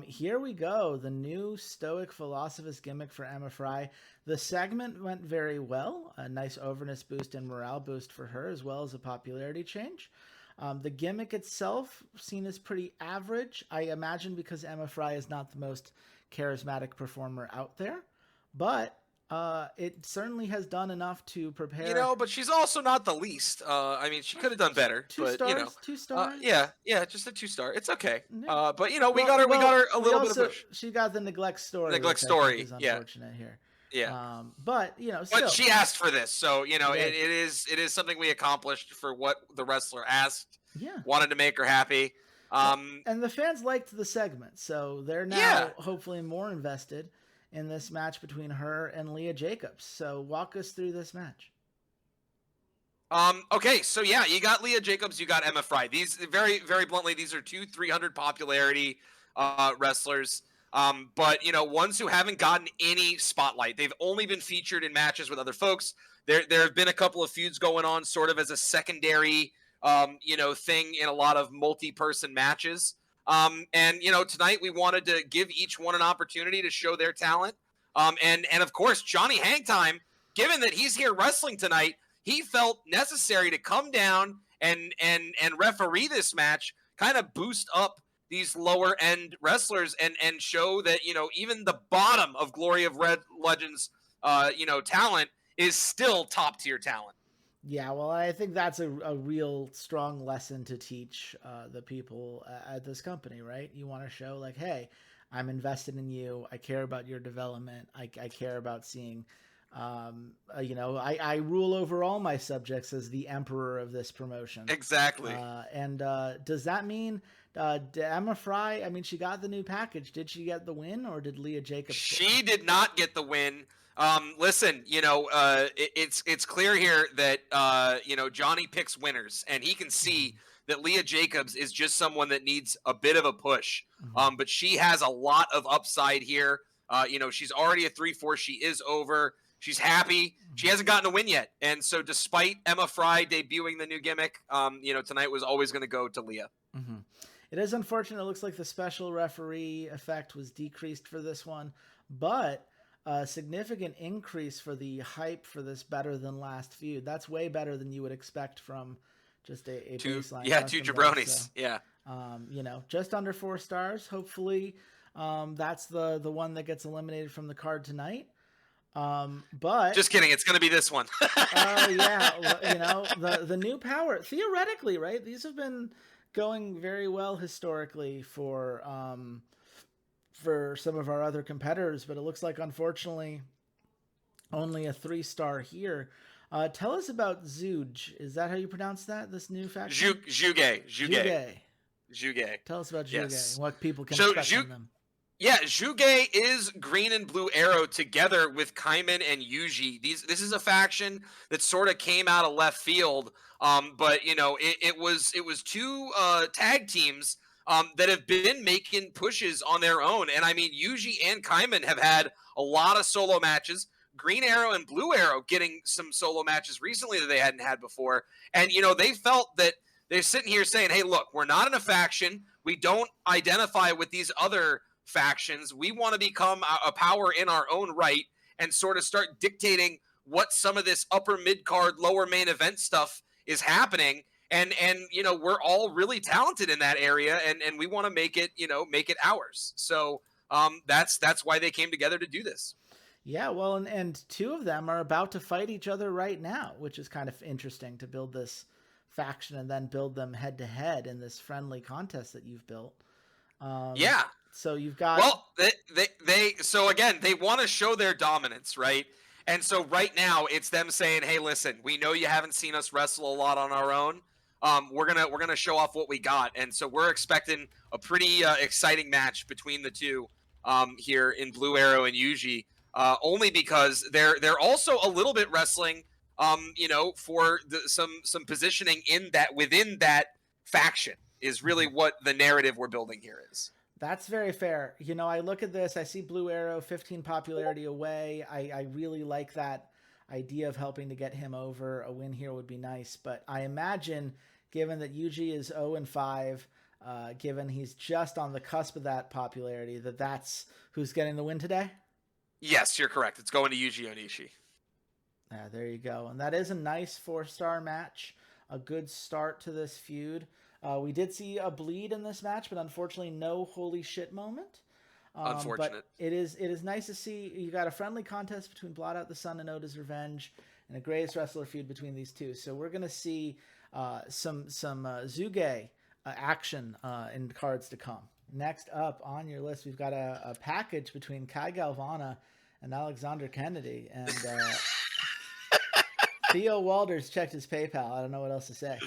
Here we go. The new Stoic Philosophist gimmick for Emma Fry. The segment went very well. A nice overness boost and morale boost for her, as well as a popularity change. The gimmick itself seen as pretty average. I imagine because Emma Fry is not the most charismatic performer out there, but it certainly has done enough to prepare. But she's also not the least. She could have done better. 2 stars. 2 stars. Yeah, just a 2-star. It's okay. Yeah. But we got her a little bit of push. She got the neglect story. Neglect story. Is unfortunate here. Yeah. But still. But she asked for this, so it is something we accomplished for what the wrestler asked. Yeah. Wanted to make her happy. And the fans liked the segment, so they're now hopefully more invested in this match between her and Leah Jacobs. So walk us through this match. Okay, so you got Leah Jacobs, you got Emma Fry. These very, very bluntly, these are 2 300 popularity wrestlers. But ones who haven't gotten any spotlight. They've only been featured in matches with other folks. There have been a couple of feuds going on, sort of as a secondary thing in a lot of multi-person matches. Tonight we wanted to give each one an opportunity to show their talent. And of course, Johnny Hangtime, given that he's here wrestling tonight, he felt necessary to come down and referee this match, kind of boost up these lower end wrestlers and show that, even the bottom of Glory of Red Legends, talent is still top tier talent. Yeah, well, I think that's a real strong lesson to teach the people at this company, right? You want to show like, hey, I'm invested in you. I care about your development. I care about seeing, I rule over all my subjects as the emperor of this promotion. Exactly. Does that mean Emma Fry, she got the new package. Did she get the win or did Leah Jacobs? She did not get the win. Listen, it's clear here that, Johnny picks winners, and he can see that Leah Jacobs is just someone that needs a bit of a push. But she has a lot of upside here. She's already a 3-4. She is over. She's happy. She hasn't gotten a win yet. And so despite Emma Fry debuting the new gimmick, tonight was always going to go to Leah. Mm-hmm. It is unfortunate. It looks like the special referee effect was decreased for this one, but a significant increase for the hype for this better than last feud. That's way better than you would expect from just a baseline. Yeah, two jabronis. So, yeah. Just under 4 stars. Hopefully, that's the one that gets eliminated from the card tonight. But just kidding. It's going to be this one. The new power, theoretically, right? These have been going very well historically for some of our other competitors, but it looks like, unfortunately, only a 3-star here. Tell us about Zhuge. Is that how you pronounce that? This new faction? Zhuge. Tell us about Zhuge. Yes. What people can expect from them. Yeah, Zhuge is Green and Blue Arrow together with Kaiman and Yuji. This is a faction that sort of came out of left field, but it was 2 tag teams that have been making pushes on their own. And I mean, Yuji and Kaiman have had a lot of solo matches. Green Arrow and Blue Arrow getting some solo matches recently that they hadn't had before. And, they felt that they're sitting here saying, hey, look, we're not in a faction. We don't identify with these other factions. We want to become a power in our own right and sort of start dictating what some of this upper mid-card, lower main event stuff is happening. And we're all really talented in that area, and we want to make it ours. So that's why they came together to do this. Yeah, well, and 2 of them are about to fight each other right now, which is kind of interesting to build this faction and then build them head to head in this friendly contest that you've built. Yeah. So you've got. Well, they want to show their dominance, right? And so right now it's them saying, "Hey, listen, we know you haven't seen us wrestle a lot on our own. We're gonna show off what we got." And so we're expecting a pretty exciting match between the 2 here in Blue Arrow and Yuji. Only because they're also a little bit wrestling, for some positioning within that faction is really what the narrative we're building here is. That's very fair. I look at this, I see Blue Arrow 15 popularity away. I really like that idea of helping to get him over. A win here would be nice, but I imagine, given that Yuji is 0-5, given he's just on the cusp of that popularity, that's who's getting the win today. Yes, you're correct. It's going to Yuji Onishi. There you go. And that is a nice 4-star match. A good start to this feud. We did see a bleed in this match, but unfortunately no holy shit moment. Unfortunate. But it is nice to see you got a friendly contest between Blot Out the Sun and Oda's Revenge, and a greatest wrestler feud between these 2. So we're going to see some Zhuge action in cards to come. Next up on your list, we've got a package between Kai Galvana and Alexander Kennedy. And Theo Walters checked his PayPal. I don't know what else to say.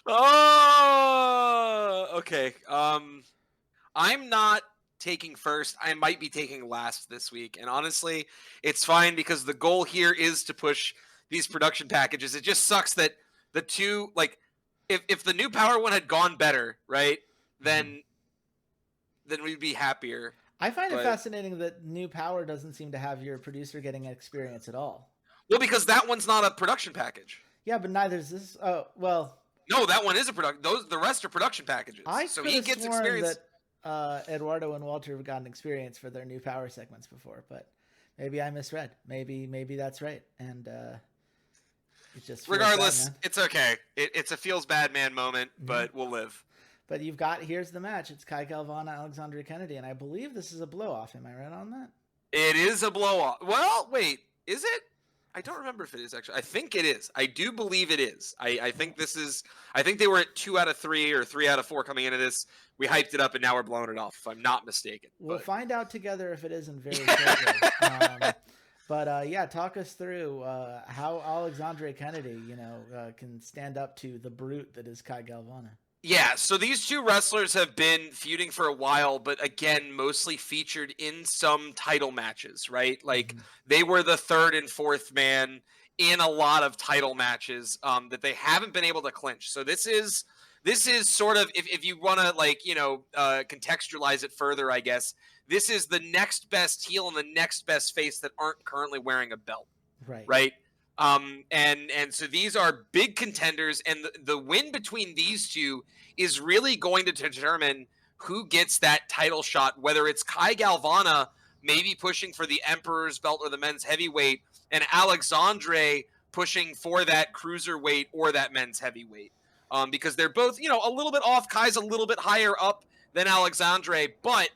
Oh, okay. I'm not taking first. I might be taking last this week. And honestly, it's fine because the goal here is to push these production packages. It just sucks that the 2, like, if the new power one had gone better, right, then we'd be happier. I find it fascinating that new power doesn't seem to have your producer getting experience at all. Well, because that one's not a production package. Yeah, but neither is this. Oh, well. No, that one is a production. The rest are production packages. So he gets experience. That Eduardo and Walter have gotten experience for their new power segments before, but maybe I misread. Maybe that's right. And it just regardless, it's okay. It's a feels bad man moment, but we'll live. But here's the match. It's Kai Galvana, Alexandria Kennedy, and I believe this is a blow-off. Am I right on that? It is a blow-off. Well, wait, is it? I don't remember if it is actually. I think it is. I do believe it is. I think they were at 2 out of 3 or 3 out of 4 coming into this. We hyped it up and now we're blowing it off, if I'm not mistaken. We'll find out together if it isn't very shortly. But talk us through how Alexandria Kennedy, can stand up to the brute that is Kai Galvana. Yeah, so these 2 wrestlers have been feuding for a while, but again, mostly featured in some title matches, right? Like, they were the 3rd and 4th man in a lot of title matches that they haven't been able to clinch. So this is sort of, if you want to, contextualize it further, I guess, this is the next best heel and the next best face that aren't currently wearing a belt. Right. And so these are big contenders, and the win between these two is really going to determine who gets that title shot, whether it's Kai Galvana maybe pushing for the Emperor's belt or the men's heavyweight, and Alexandre pushing for that cruiserweight or that men's heavyweight. Because they're both, a little bit off. Kai's a little bit higher up than Alexandre, but,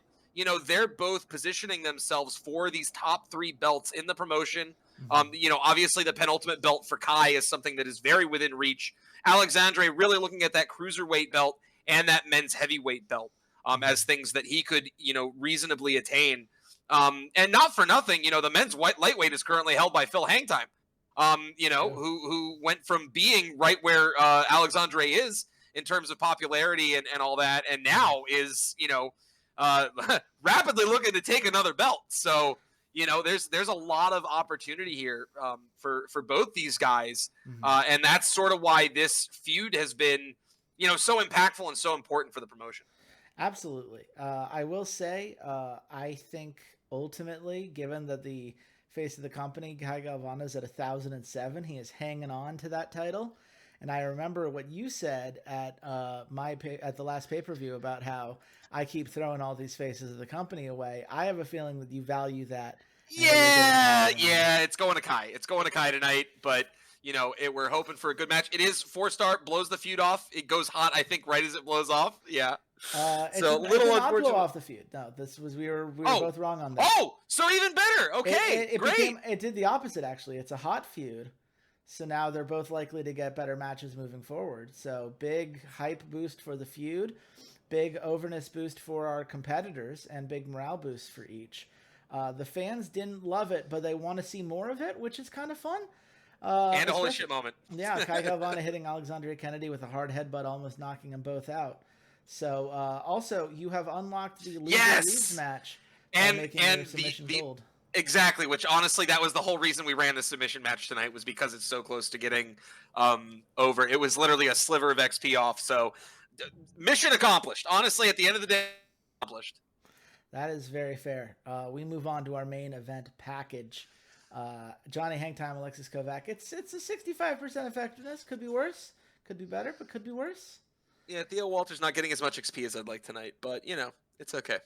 they're both positioning themselves for these top 3 belts in the promotion. Obviously the penultimate belt for Kai is something that is very within reach. Alexandre really looking at that cruiserweight belt and that men's heavyweight belt as things that he could, reasonably attain. And not for nothing, the men's lightweight is currently held by Phil Hangtime, who went from being right where Alexandre is in terms of popularity and all that, and now is, rapidly looking to take another belt. So, there's a lot of opportunity here for both these guys, and that's sort of why this feud has been, so impactful and so important for the promotion. Absolutely. I will say, I think ultimately, given that the face of the company, Kai Galvana, is at 1,007, he is hanging on to that title. And I remember what you said at at the last pay-per-view about how I keep throwing all these faces of the company away. I have a feeling that you value that. Yeah, it's going to Kai. It's going to Kai tonight, but we're hoping for a good match. It is 4-star, blows the feud off. It goes hot, I think, right as it blows off. Yeah. So a little unfortunate. Blow off the feud. No, we were both wrong on that. Oh, so even better. Okay, great. It did the opposite, actually. It's a hot feud. So now they're both likely to get better matches moving forward. So big hype boost for the feud, big overness boost for our competitors, and big morale boost for each. The fans didn't love it, but they want to see more of it, which is kind of fun. And a holy shit moment. Yeah, Kai Galvana hitting Alexandre Kennedy with a hard headbutt, almost knocking them both out. So also, you have unlocked the Loser Leaves match and making your submission gold. Exactly, which honestly, that was the whole reason we ran the submission match tonight, was because it's so close to getting over. It was literally a sliver of XP off. So mission accomplished. Honestly, at the end of the day, accomplished. That is very fair. We move on to our main event package. Johnny Hangtime, Alexis Kovac. It's a 65% effectiveness. Could be worse. Could be better, but could be worse. Yeah, Theo Walter's not getting as much XP as I'd like tonight, but it's okay.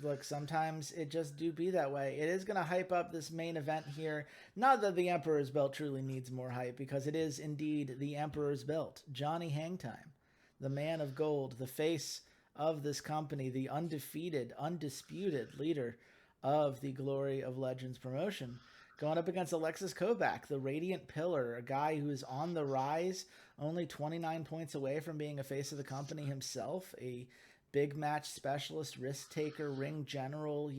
Look, sometimes it just do be that way. It is going to hype up this main event here. Not that the Emperor's belt truly needs more hype, because it is indeed the Emperor's belt. Johnny Hangtime, the man of gold, the face of this company, the undefeated, undisputed leader of the Glory of Legends promotion, going up against Alexis Kovac, the Radiant Pillar, a guy who is on the rise, only 29 points away from being a face of the company himself, a big match specialist, risk taker, ring general,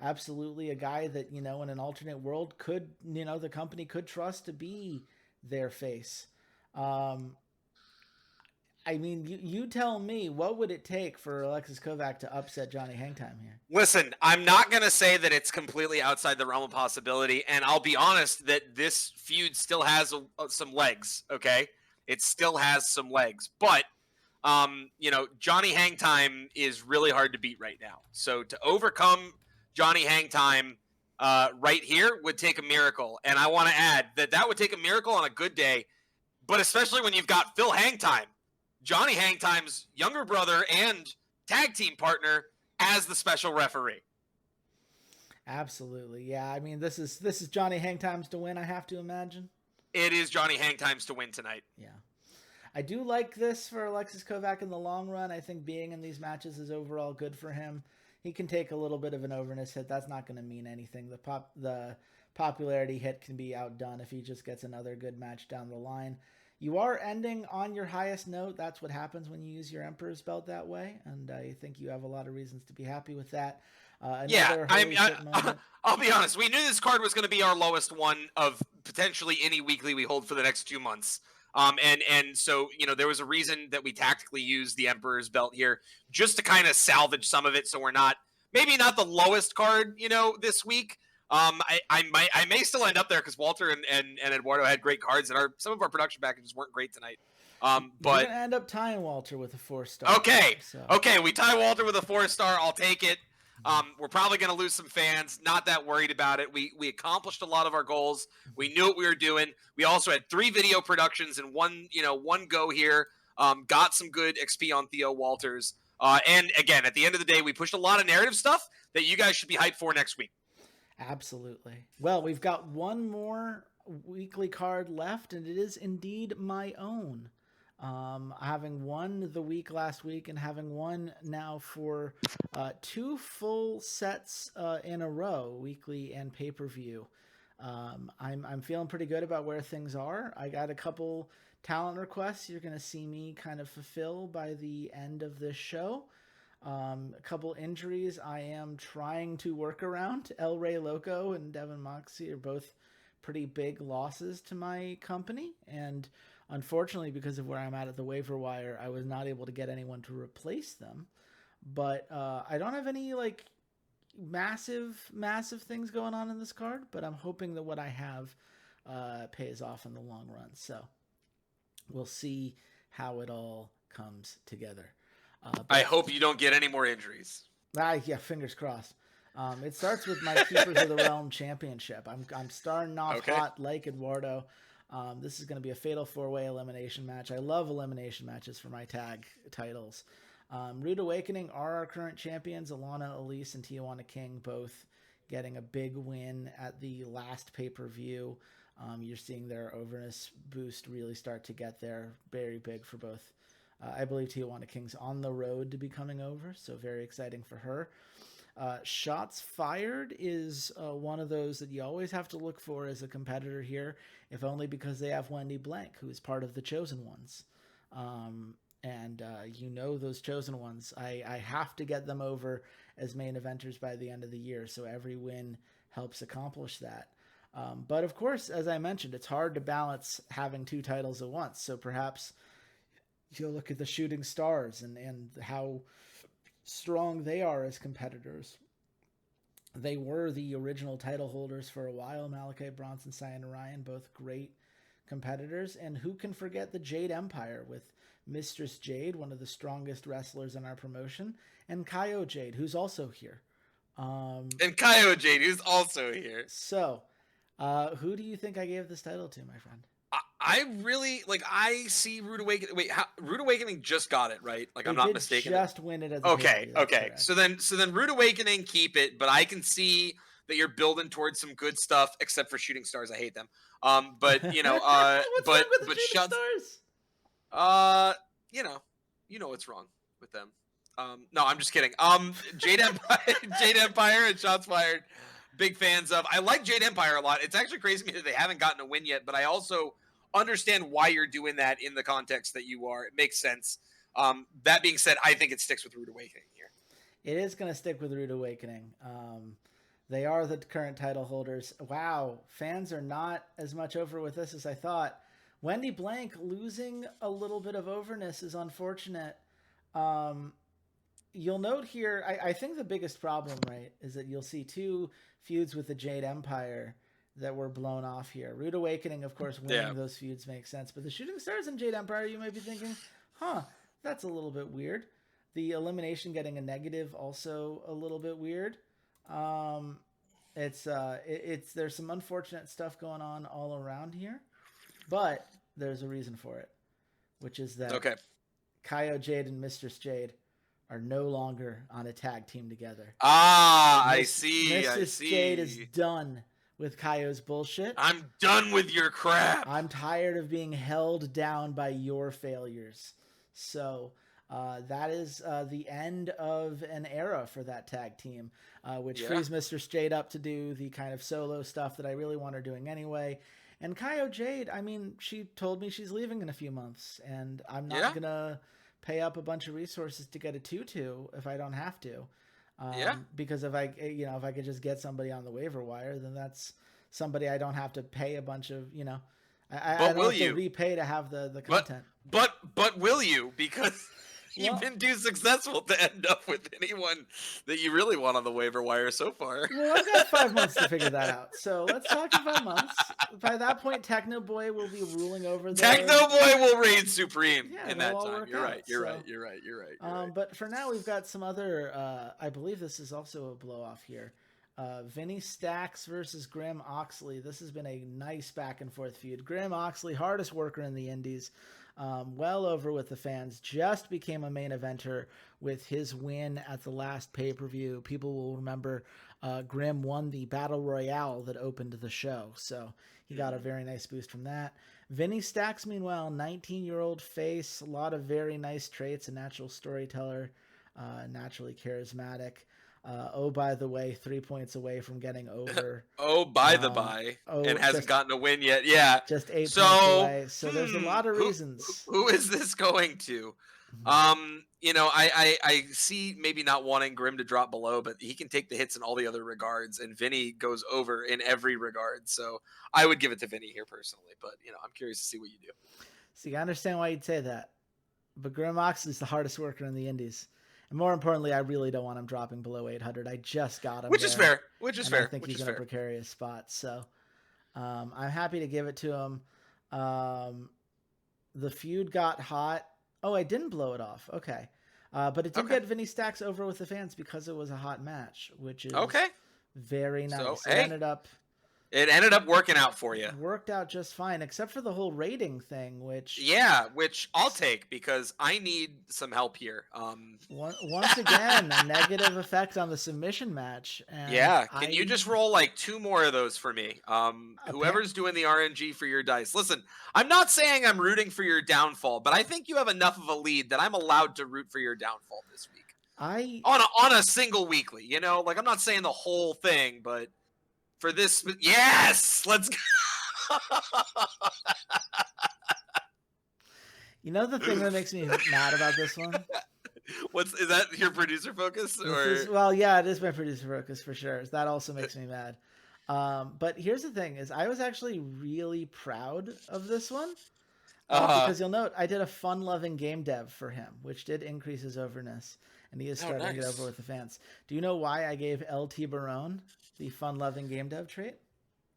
absolutely a guy that, in an alternate world could, the company could trust to be their face. I mean, you tell me, what would it take for Alexis Kovac to upset Johnny Hangtime here? Listen, I'm not going to say that it's completely outside the realm of possibility, and I'll be honest that this feud still has some legs, okay? It still has some legs, but, Johnny Hangtime is really hard to beat right now. So to overcome Johnny Hangtime right here would take a miracle, and I want to add that would take a miracle on a good day, but especially when you've got Phil Hangtime, Johnny Hangtime's younger brother and tag team partner, as the special referee. Absolutely. Yeah, I mean, this is Johnny Hangtime's to win, I have to imagine. It is Johnny Hangtime's to win tonight. Yeah. I do like this for Alexis Kovac in the long run. I think being in these matches is overall good for him. He can take a little bit of an overness hit. That's not going to mean anything. The popularity hit can be outdone if he just gets another good match down the line. You are ending on your highest note. That's what happens when you use your Emperor's belt that way, and I think you have a lot of reasons to be happy with that. I'll be honest. We knew this card was going to be our lowest one of potentially any weekly we hold for the next 2 months. And so, there was a reason that we tactically used the Emperor's belt here just to kind of salvage some of it, so we're maybe not the lowest card, this week. I may still end up there because Walter and Eduardo had great cards, and some of our production packages weren't great tonight. But you're gonna end up tying Walter with a 4-star. Okay, so. Okay, we tie Walter with a 4-star. I'll take it. We're probably going to lose some fans. Not that worried about it. We accomplished a lot of our goals. We knew what we were doing. We also had 3 video productions and one go here. Got some good XP on Theo Walters. And again, at the end of the day, we pushed a lot of narrative stuff that you guys should be hyped for next week. Absolutely. Well, we've got one more weekly card left, and it is indeed my own. Having won the week last week and having won now for 2 full sets in a row, weekly and pay-per-view. I'm feeling pretty good about where things are. I got a couple talent requests you're going to see me kind of fulfill by the end of this show. A couple injuries I am trying to work around. El Rey Loco and Devin Moxie are both pretty big losses to my company, and unfortunately, because of where I'm at the waiver wire, I was not able to get anyone to replace them. But I don't have any like massive things going on in this card, but I'm hoping that what I have pays off in the long run. So we'll see how it all comes together. I hope you don't get any more injuries. Yeah, fingers crossed. It starts with my Keepers of the Realm Championship. I'm starting off hot like Eduardo. This is going to be a fatal 4-way elimination match. I love elimination matches for my tag titles. Rude Awakening are our current champions. Alana, Elise, and Tijuana King both getting a big win at the last pay-per-view. You're seeing their overness boost really start to get there. Very big for both. I believe Tijuana King's on the road to becoming over, so very exciting for her. Shots Fired is one of those that you always have to look for as a competitor here, if only because they have Wendy Blank, who is part of the Chosen Ones. Those Chosen Ones. I have to get them over as main eventers by the end of the year, so every win helps accomplish that. But of course, as I mentioned, it's hard to balance having 2 titles at once, so perhaps you'll look at the Shooting Stars and how strong they are as competitors. They were the original title holders for a while. Malachi Bronson, Cyan Ryan, both great competitors. And who can forget the Jade Empire with Mistress Jade, one of the strongest wrestlers in our promotion, and Kaio Jade, who's also here. So, who do you think I gave this title to, my friend? I really I see Rude Awakening. Wait, Rude Awakening just got it, right? Like, I'm not mistaken. Just win it as okay. So then Rude Awakening, keep it, but I can see that you're building towards some good stuff, except for Shooting Stars. I hate them. But What's wrong with the Shooting Stars? You know what's wrong with them. No, I'm just kidding. Jade Empire and Shots Fired, big fans of. I like Jade Empire a lot. It's actually crazy to me that they haven't gotten a win yet, but I also understand why you're doing that in the context that you are. It makes sense. That being said, I think it sticks with Rude Awakening here. It is going to stick with Rude Awakening. They are the current title holders. Wow, fans are not as much over with this as I thought. Wendy Blank losing a little bit of overness is unfortunate. You'll note here, I think the biggest problem, right, is that you'll see 2 feuds with the Jade Empire that were blown off here. Rude Awakening, of course, winning those feuds makes sense. But the Shooting Stars and Jade Empire, you might be thinking, that's a little bit weird. The elimination getting a negative, also a little bit weird. There's some unfortunate stuff going on all around here, but there's a reason for it, which is that Kaio Jade and Mistress Jade are no longer on a tag team together. I see. Mistress Jade is done with Kaio's bullshit. I'm done with your crap. I'm tired of being held down by your failures. So that is the end of an era for that tag team, which frees Mistress Jade up to do the kind of solo stuff that I really want her doing anyway. And Kaio Jade, I mean, she told me she's leaving in a few months, and I'm not going to pay up a bunch of resources to get a tutu if I don't have to. Because if I could just get somebody on the waiver wire, then that's somebody I don't have to pay a bunch of, I don't have to repay to have the content. But will you? Because You've Well, been too successful to end up with anyone that you really want on the waiver wire so far. well, I've got 5 months to figure that out. So let's talk in 5 months. By that point, Techno Boy will be ruling over Techno Boy will reign supreme Yeah, in it'll that all time. work You're right. out. You're So, right. You're right. You're right. You're right. but for now, we've got some other. I believe this is also a blow off here. Vinny Stacks versus Grim Oxley. This has been a nice back and forth feud. Grim Oxley, hardest worker in the Indies, well over with the fans. Just became a main eventer with his win at the last pay per view. People will remember Grim won the Battle Royale that opened the show, so he got a very nice boost from that. Vinny Stacks, meanwhile, 19-year-old face, a lot of very nice traits, a natural storyteller, naturally charismatic. By the way, 3 points away from getting over. By the by, and hasn't gotten a win yet. Yeah, just 8 points away. So there's a lot of reasons. Who is this going to? I see maybe not wanting Grim to drop below, but he can take the hits in all the other regards, and Vinny goes over in every regard. So I would give it to Vinny here personally, but I'm curious to see what you do. See, I understand why you'd say that, but Grim Oxley's the hardest worker in the Indies. And more importantly, I really don't want him dropping below 800. I just got him, which is fair. I think he's in a precarious spot. So I'm happy to give it to him. The feud got hot. Oh, I didn't blow it off. Okay. But it did get Vinny Stacks over with the fans because it was a hot match, which is very nice. So, it ended up working out for you. Worked out just fine, except for the whole rating thing, which I'll take because I need some help here. Once again, a negative effect on the submission match. And can you just roll like 2 more of those for me? Whoever's doing the RNG for your dice. Listen, I'm not saying I'm rooting for your downfall, but I think you have enough of a lead that I'm allowed to root for your downfall this week. On a single weekly, like I'm not saying the whole thing, but for this, yes, let's go. The thing that makes me mad about this one? Is that your producer focus? It is my producer focus for sure. That also makes me mad. But here's the thing: is I was actually really proud of this one because you'll note I did a fun-loving game dev for him, which did increase his overness, and he is starting to get over with the fans. Do you know why I gave LT Barone the fun-loving game dev trait?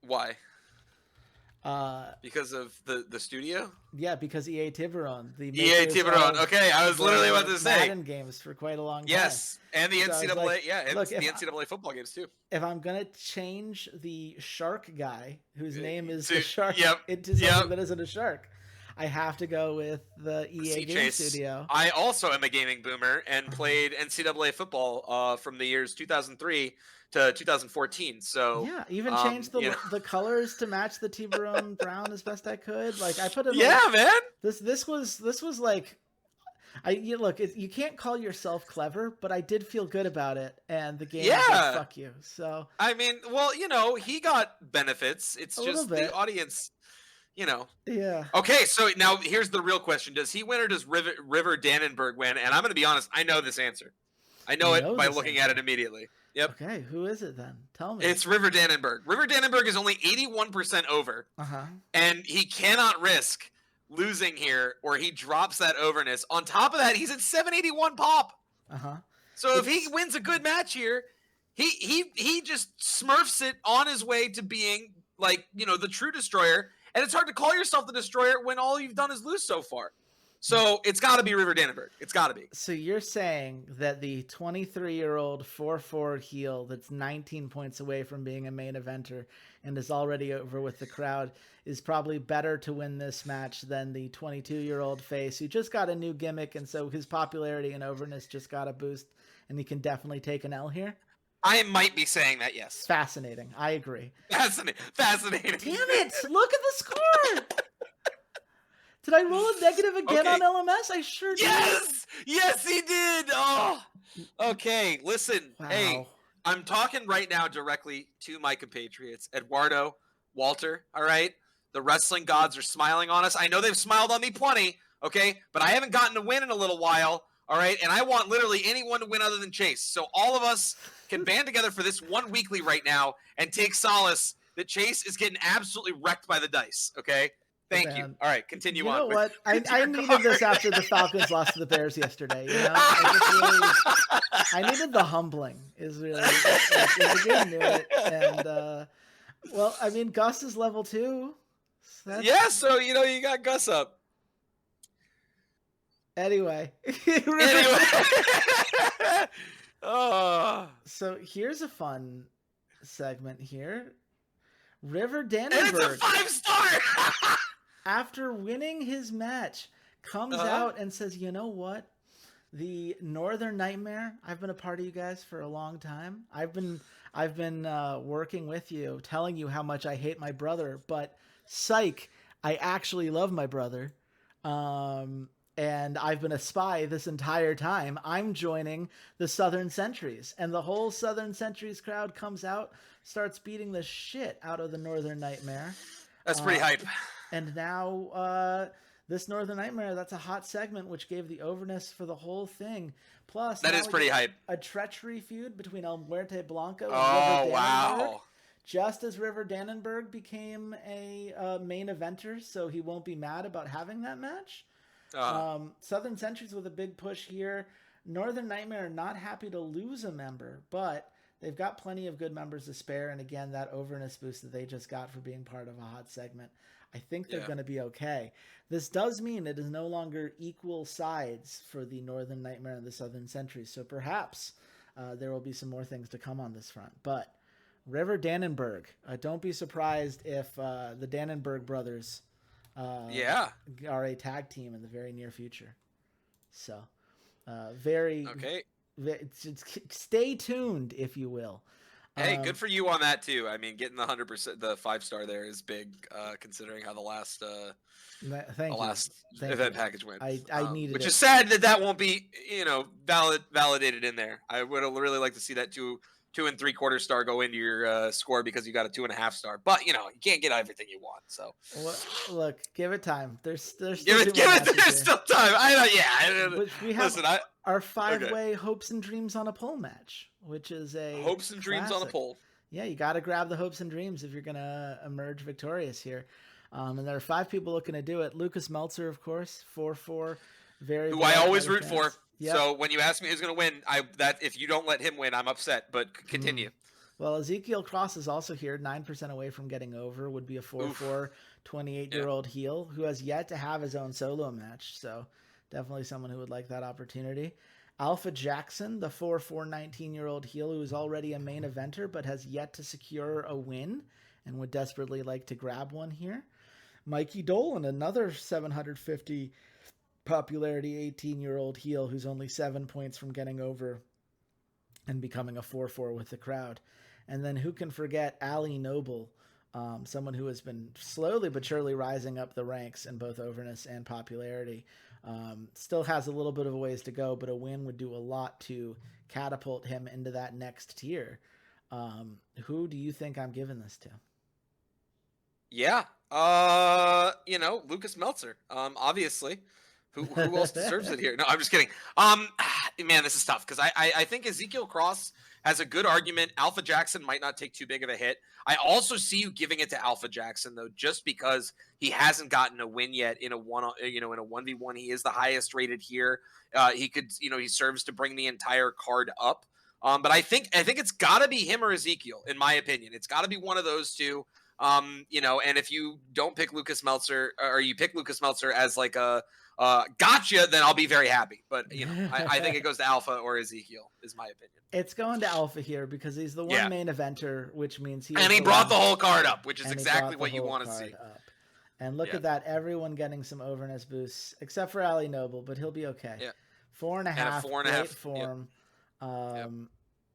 Why? Because of the studio? Yeah, because EA Tiburon. Okay, I was literally about to say. Madden games for quite a long time. Yes, and the NCAA. The NCAA football games too. If I'm gonna change the shark guy, whose name is the shark, into something that isn't a shark, I have to go with the EA Game Studio. I also am a gaming boomer and played NCAA football from the years 2003 to 2014. So even changed the colors to match the Tiburon brown as best I could. Like I put it. Man. This was like, you can't call yourself clever, but I did feel good about it, and the game was like, fuck you. So I mean, he got benefits. It's just the audience. Yeah. Okay, so now here's the real question: does he win or does River Dannenberg win? And I'm going to be honest, I know this answer. I know it by looking at it immediately. Yep. Okay, who is it then? Tell me. It's River Dannenberg. River Dannenberg is only 81% over, and he cannot risk losing here, or he drops that overness. On top of that, he's at 781 pop. So if he wins a good match here, he just smurfs it on his way to being the true destroyer. And it's hard to call yourself the destroyer when all you've done is lose so far. So it's got to be River Dannenberg. It's got to be. So you're saying that the 23-year-old 4-4 heel that's 19 points away from being a main eventer and is already over with the crowd is probably better to win this match than the 22-year-old face who just got a new gimmick, and so his popularity and overness just got a boost, and he can definitely take an L here? I might be saying that, yes. Fascinating. I agree. Fascinating. Damn it! Look at the score! Did I roll a negative again on LMS? I sure did. Yes, he did. Oh, okay. Listen, hey, I'm talking right now directly to my compatriots, Eduardo, Walter. All right, the wrestling gods are smiling on us. I know they've smiled on me plenty. Okay, but I haven't gotten a win in a little while. All right, and I want literally anyone to win other than Chase. So all of us can band together for this one weekly right now and take solace that Chase is getting absolutely wrecked by the dice. Okay. Thank you. Man, All right, continue you on know with, what? with I your needed this card. after the Falcons lost to the Bears yesterday. You know, I just really, I needed the humbling. Is the game knew it, and well, I mean, Gus is level 2. So Yeah, so you got Gus up. anyway. Anyway. Oh. So here's a fun segment here. River And it's a Dannenberg, 5-star. after winning his match, comes out and says, "You know what? The Northern Nightmare. I've been a part of you guys for a long time. I've been working with you, telling you how much I hate my brother, but psych, I actually love my brother. And I've been a spy this entire time. I'm joining the Southern Sentries." And the whole Southern Sentries crowd comes out, starts beating the shit out of the Northern Nightmare. That's pretty hype. And now this Northern Nightmare, that's a hot segment, which gave the overness for the whole thing. Plus, That is pretty hype. A treachery feud between El Muerte Blanco and Oh, River Dannenberg. wow. Just as River Dannenberg became a main eventer, so he won't be mad about having that match. Southern Sentries with a big push here. Northern Nightmare not happy to lose a member, but they've got plenty of good members to spare. And again, that overness boost that they just got for being part of a hot segment, I think they're going to be okay. This does mean it is no longer equal sides for the Northern Nightmare and the Southern Sentries. So perhaps there will be some more things to come on this front. But River Dannenberg, don't be surprised if the Dannenberg brothers are a tag team in the very near future. So very okay. Stay tuned, if you will. Hey, good for you on that too. I mean, getting the 100%, the 5-star there is big, considering how the last event package went. I needed which it. is sad that won't be validated in there. I would have really liked to see that 2 3/4 star go into your score because you got a 2.5 star. But you can't get everything you want. So look, give it time. There's still give it. There's still time. We have our 5-way Hopes and Dreams on a Pole match, which is a Hopes and Dreams on a pole. Yeah, you got to grab the Hopes and Dreams if you're gonna emerge victorious here. And there are 5 people looking to do it. Lucas Meltzer, of course, 4-4, who I always root for. Yep. So when you ask me who's going to win, if you don't let him win, I'm upset. But continue. Well, Ezekiel Cross is also here, 9% away from getting over. Would be a 4-4, 28-year-old heel who has yet to have his own solo match. So definitely someone who would like that opportunity. Alpha Jackson, the 4-4, 19-year-old heel who is already a main eventer but has yet to secure a win and would desperately like to grab one here. Mikey Dolan, another 750 popularity 18-year-old heel who's only 7 points from getting over and becoming a 4-4 with the crowd. And then who can forget Ali Noble, someone who has been slowly but surely rising up the ranks in both overness and popularity. Still has a little bit of a ways to go, but a win would do a lot to catapult him into that next tier. Who do you think I'm giving this to? Yeah. Lucas Meltzer. Obviously. Who else deserves it here? No, I'm just kidding. Man, this is tough because I think Ezekiel Cross has a good argument. Alpha Jackson might not take too big of a hit. I also see you giving it to Alpha Jackson though, just because he hasn't gotten a win yet in a 1v1. He is the highest rated here. He could, he serves to bring the entire card up. But I think it's got to be him or Ezekiel, in my opinion. It's got to be one of those two. And if you don't pick Lucas Meltzer, or you pick Lucas Meltzer as like a gotcha, then I'll be very happy. But I think it goes to Alpha or Ezekiel, is my opinion. It's going to Alpha here because he's the one main eventer, which means he brought the whole card up, which is exactly what you want to see. And look at that, everyone getting some overness boosts except for Ali Noble, but he'll be okay. Yeah. 4.5, great form.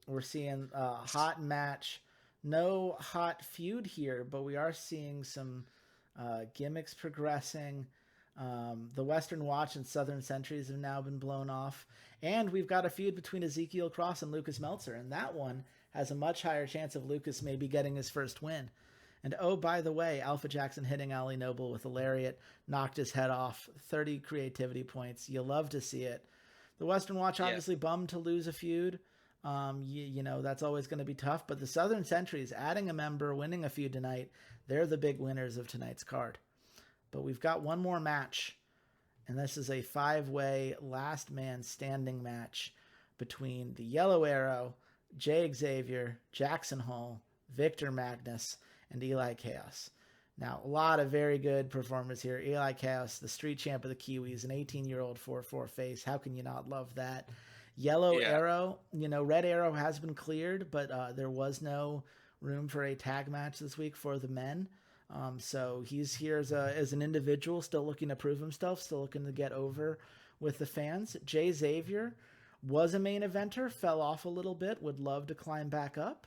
We're seeing a hot match. No hot feud here, but we are seeing some gimmicks progressing. The Western Watch and Southern Sentries have now been blown off. And we've got a feud between Ezekiel Cross and Lucas Meltzer. And that one has a much higher chance of Lucas maybe getting his first win. And oh, by the way, Alpha Jackson hitting Ali Noble with a lariat, knocked his head off. 30 creativity points. You love to see it. The Western Watch obviously bummed to lose a feud. That's always going to be tough. But the Southern Sentries, adding a member, winning a feud tonight, they're the big winners of tonight's card. But we've got one more match, and this is a 5-way last man standing match between the Yellow Arrow, Jay Xavier, Jackson Hole, Victor Magnus, and Eli Chaos. Now, a lot of very good performers here. Eli Chaos, the street champ of the Kiwis, an 18-year-old 4-4 face. How can you not love that? Yellow Arrow, Red Arrow has been cleared, but there was no room for a tag match this week for the men. So he's here as an individual, still looking to prove himself, still looking to get over with the fans. Jay Xavier was a main eventer, fell off a little bit, would love to climb back up.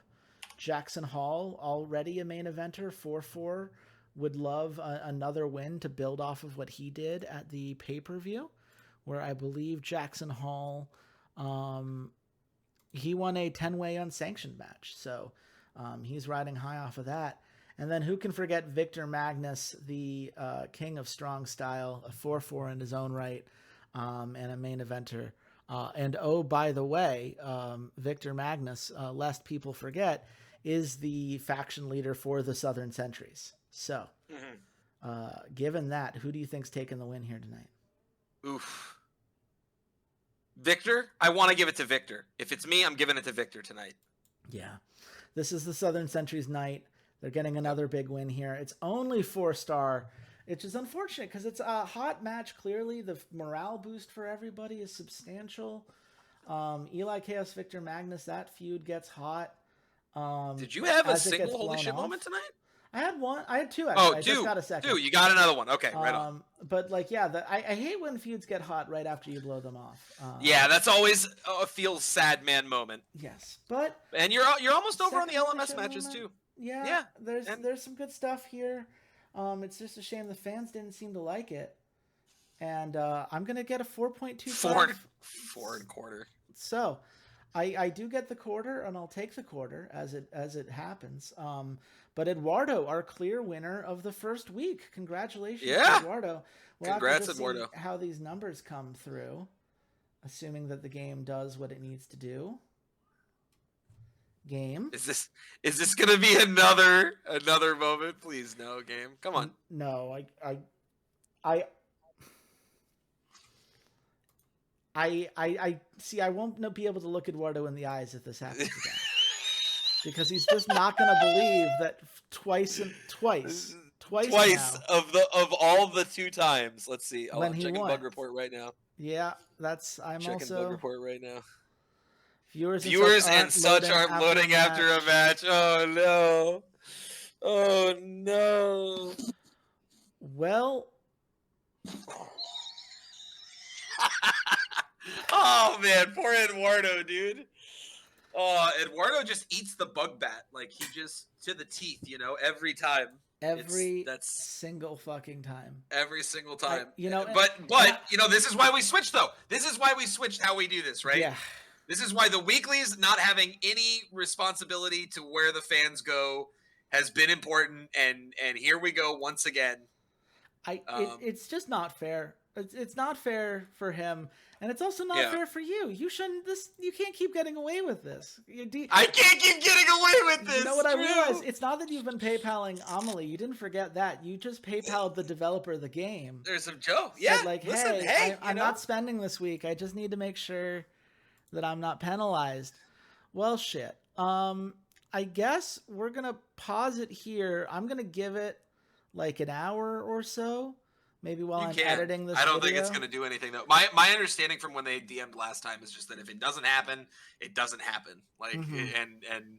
Jackson Hall, already a main eventer, 4-4, would love another win to build off of what he did at the pay-per-view, where I believe Jackson Hall, he won a 10-way unsanctioned match. So he's riding high off of that. And then who can forget Victor Magnus, the king of strong style, a 4-4 in his own right, and a main eventer. And oh, by the way, Victor Magnus, lest people forget, is the faction leader for the Southern Sentries. So, given that, who do you think's taking the win here tonight? Oof. Victor? I want to give it to Victor. If it's me, I'm giving it to Victor tonight. Yeah. This is the Southern Sentries night. They're getting another big win here. It's only 4-star, which is unfortunate because it's a hot match. Clearly, the morale boost for everybody is substantial. Eli Chaos, Victor Magnus, that feud gets hot. Did you have a single holy shit moment tonight? I had one. I had two, actually. Oh, I just got a second. Two. You got another one. Okay, right on. But, I hate when feuds get hot right after you blow them off. Yeah, that's always a feels sad man moment. Yes, but... And you're almost over on the LMS matches, too. Yeah, there's some good stuff here. It's just a shame the fans didn't seem to like it. And I'm going to get a 4.25. 4.25. So, I do get the quarter, and I'll take the quarter as it happens. But Eduardo, our clear winner of the first week. Congratulations, Eduardo. We'll Congrats, have to Eduardo. See how these numbers come through, assuming that the game does what it needs to do. Game. Is this gonna be another moment? Please, no, game. Come on. No, I see. I won't be able to look Eduardo in the eyes if this happens again, because he's just not going to believe that twice now, of all the 2 times. Let's see. I'm checking bug report right now. Yeah, I'm checking also bug report right now. Viewers and such aren't loading after a match. Oh no! Oh no! Well. Oh man, poor Eduardo, dude. Eduardo just eats the bug bat, like he just to the teeth, every time. That's single fucking time. Every single time. But this is why we switched though. This is why we switched how we do this, right? Yeah. This is why the weeklies not having any responsibility to where the fans go has been important, and here we go once again. It's just not fair. It's not fair for him, and it's also not fair for you. You can't keep getting away with this. I can't keep getting away with this. You know what I realized? It's not that you've been PayPaling Amelie. You didn't forget that. You just PayPal'd the developer of the game. There's some Joe. Yeah. Listen, hey, I'm not spending this week. I just need to make sure that I'm not penalized. Well, shit. I guess we're going to pause it here. I'm going to give it like an hour or so, maybe while I'm editing this I don't video. think it's going to do anything, though. My understanding from when they DM'd last time is just that if it doesn't happen, it doesn't happen. And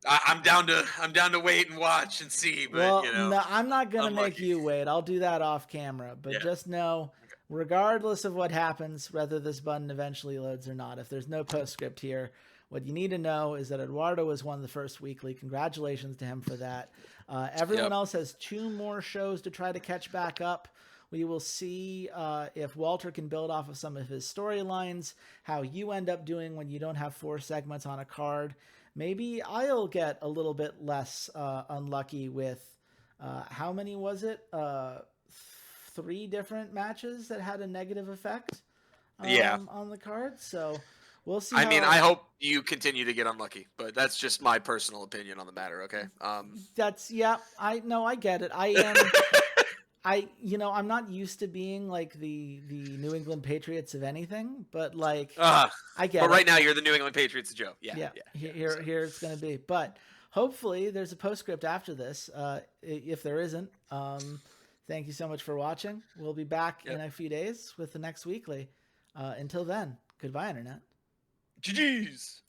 I'm down to wait and watch and see. But, no, I'm not going to make you wait. I'll do that off camera. But just know, regardless of what happens, whether this button eventually loads or not, if there's no postscript here, what you need to know is that Eduardo has won the first weekly. Congratulations to him for that. Everyone else has 2 more shows to try to catch back up. We will see if Walter can build off of some of his storylines, how you end up doing when you don't have 4 segments on a card. Maybe I'll get a little bit less unlucky with, how many was it? 3 different matches that had a negative effect on the card. So we'll see. I hope you continue to get unlucky, but that's just my personal opinion on the matter. Okay. I get it. I'm not used to being like the New England Patriots of anything, but like I get but right it. now you're the New England Patriots of Joe. Yeah. Here it's gonna be. But hopefully there's a postscript after this. If there isn't, thank you so much for watching. We'll be back in a few days with the next weekly. Until then, goodbye, Internet. GG's.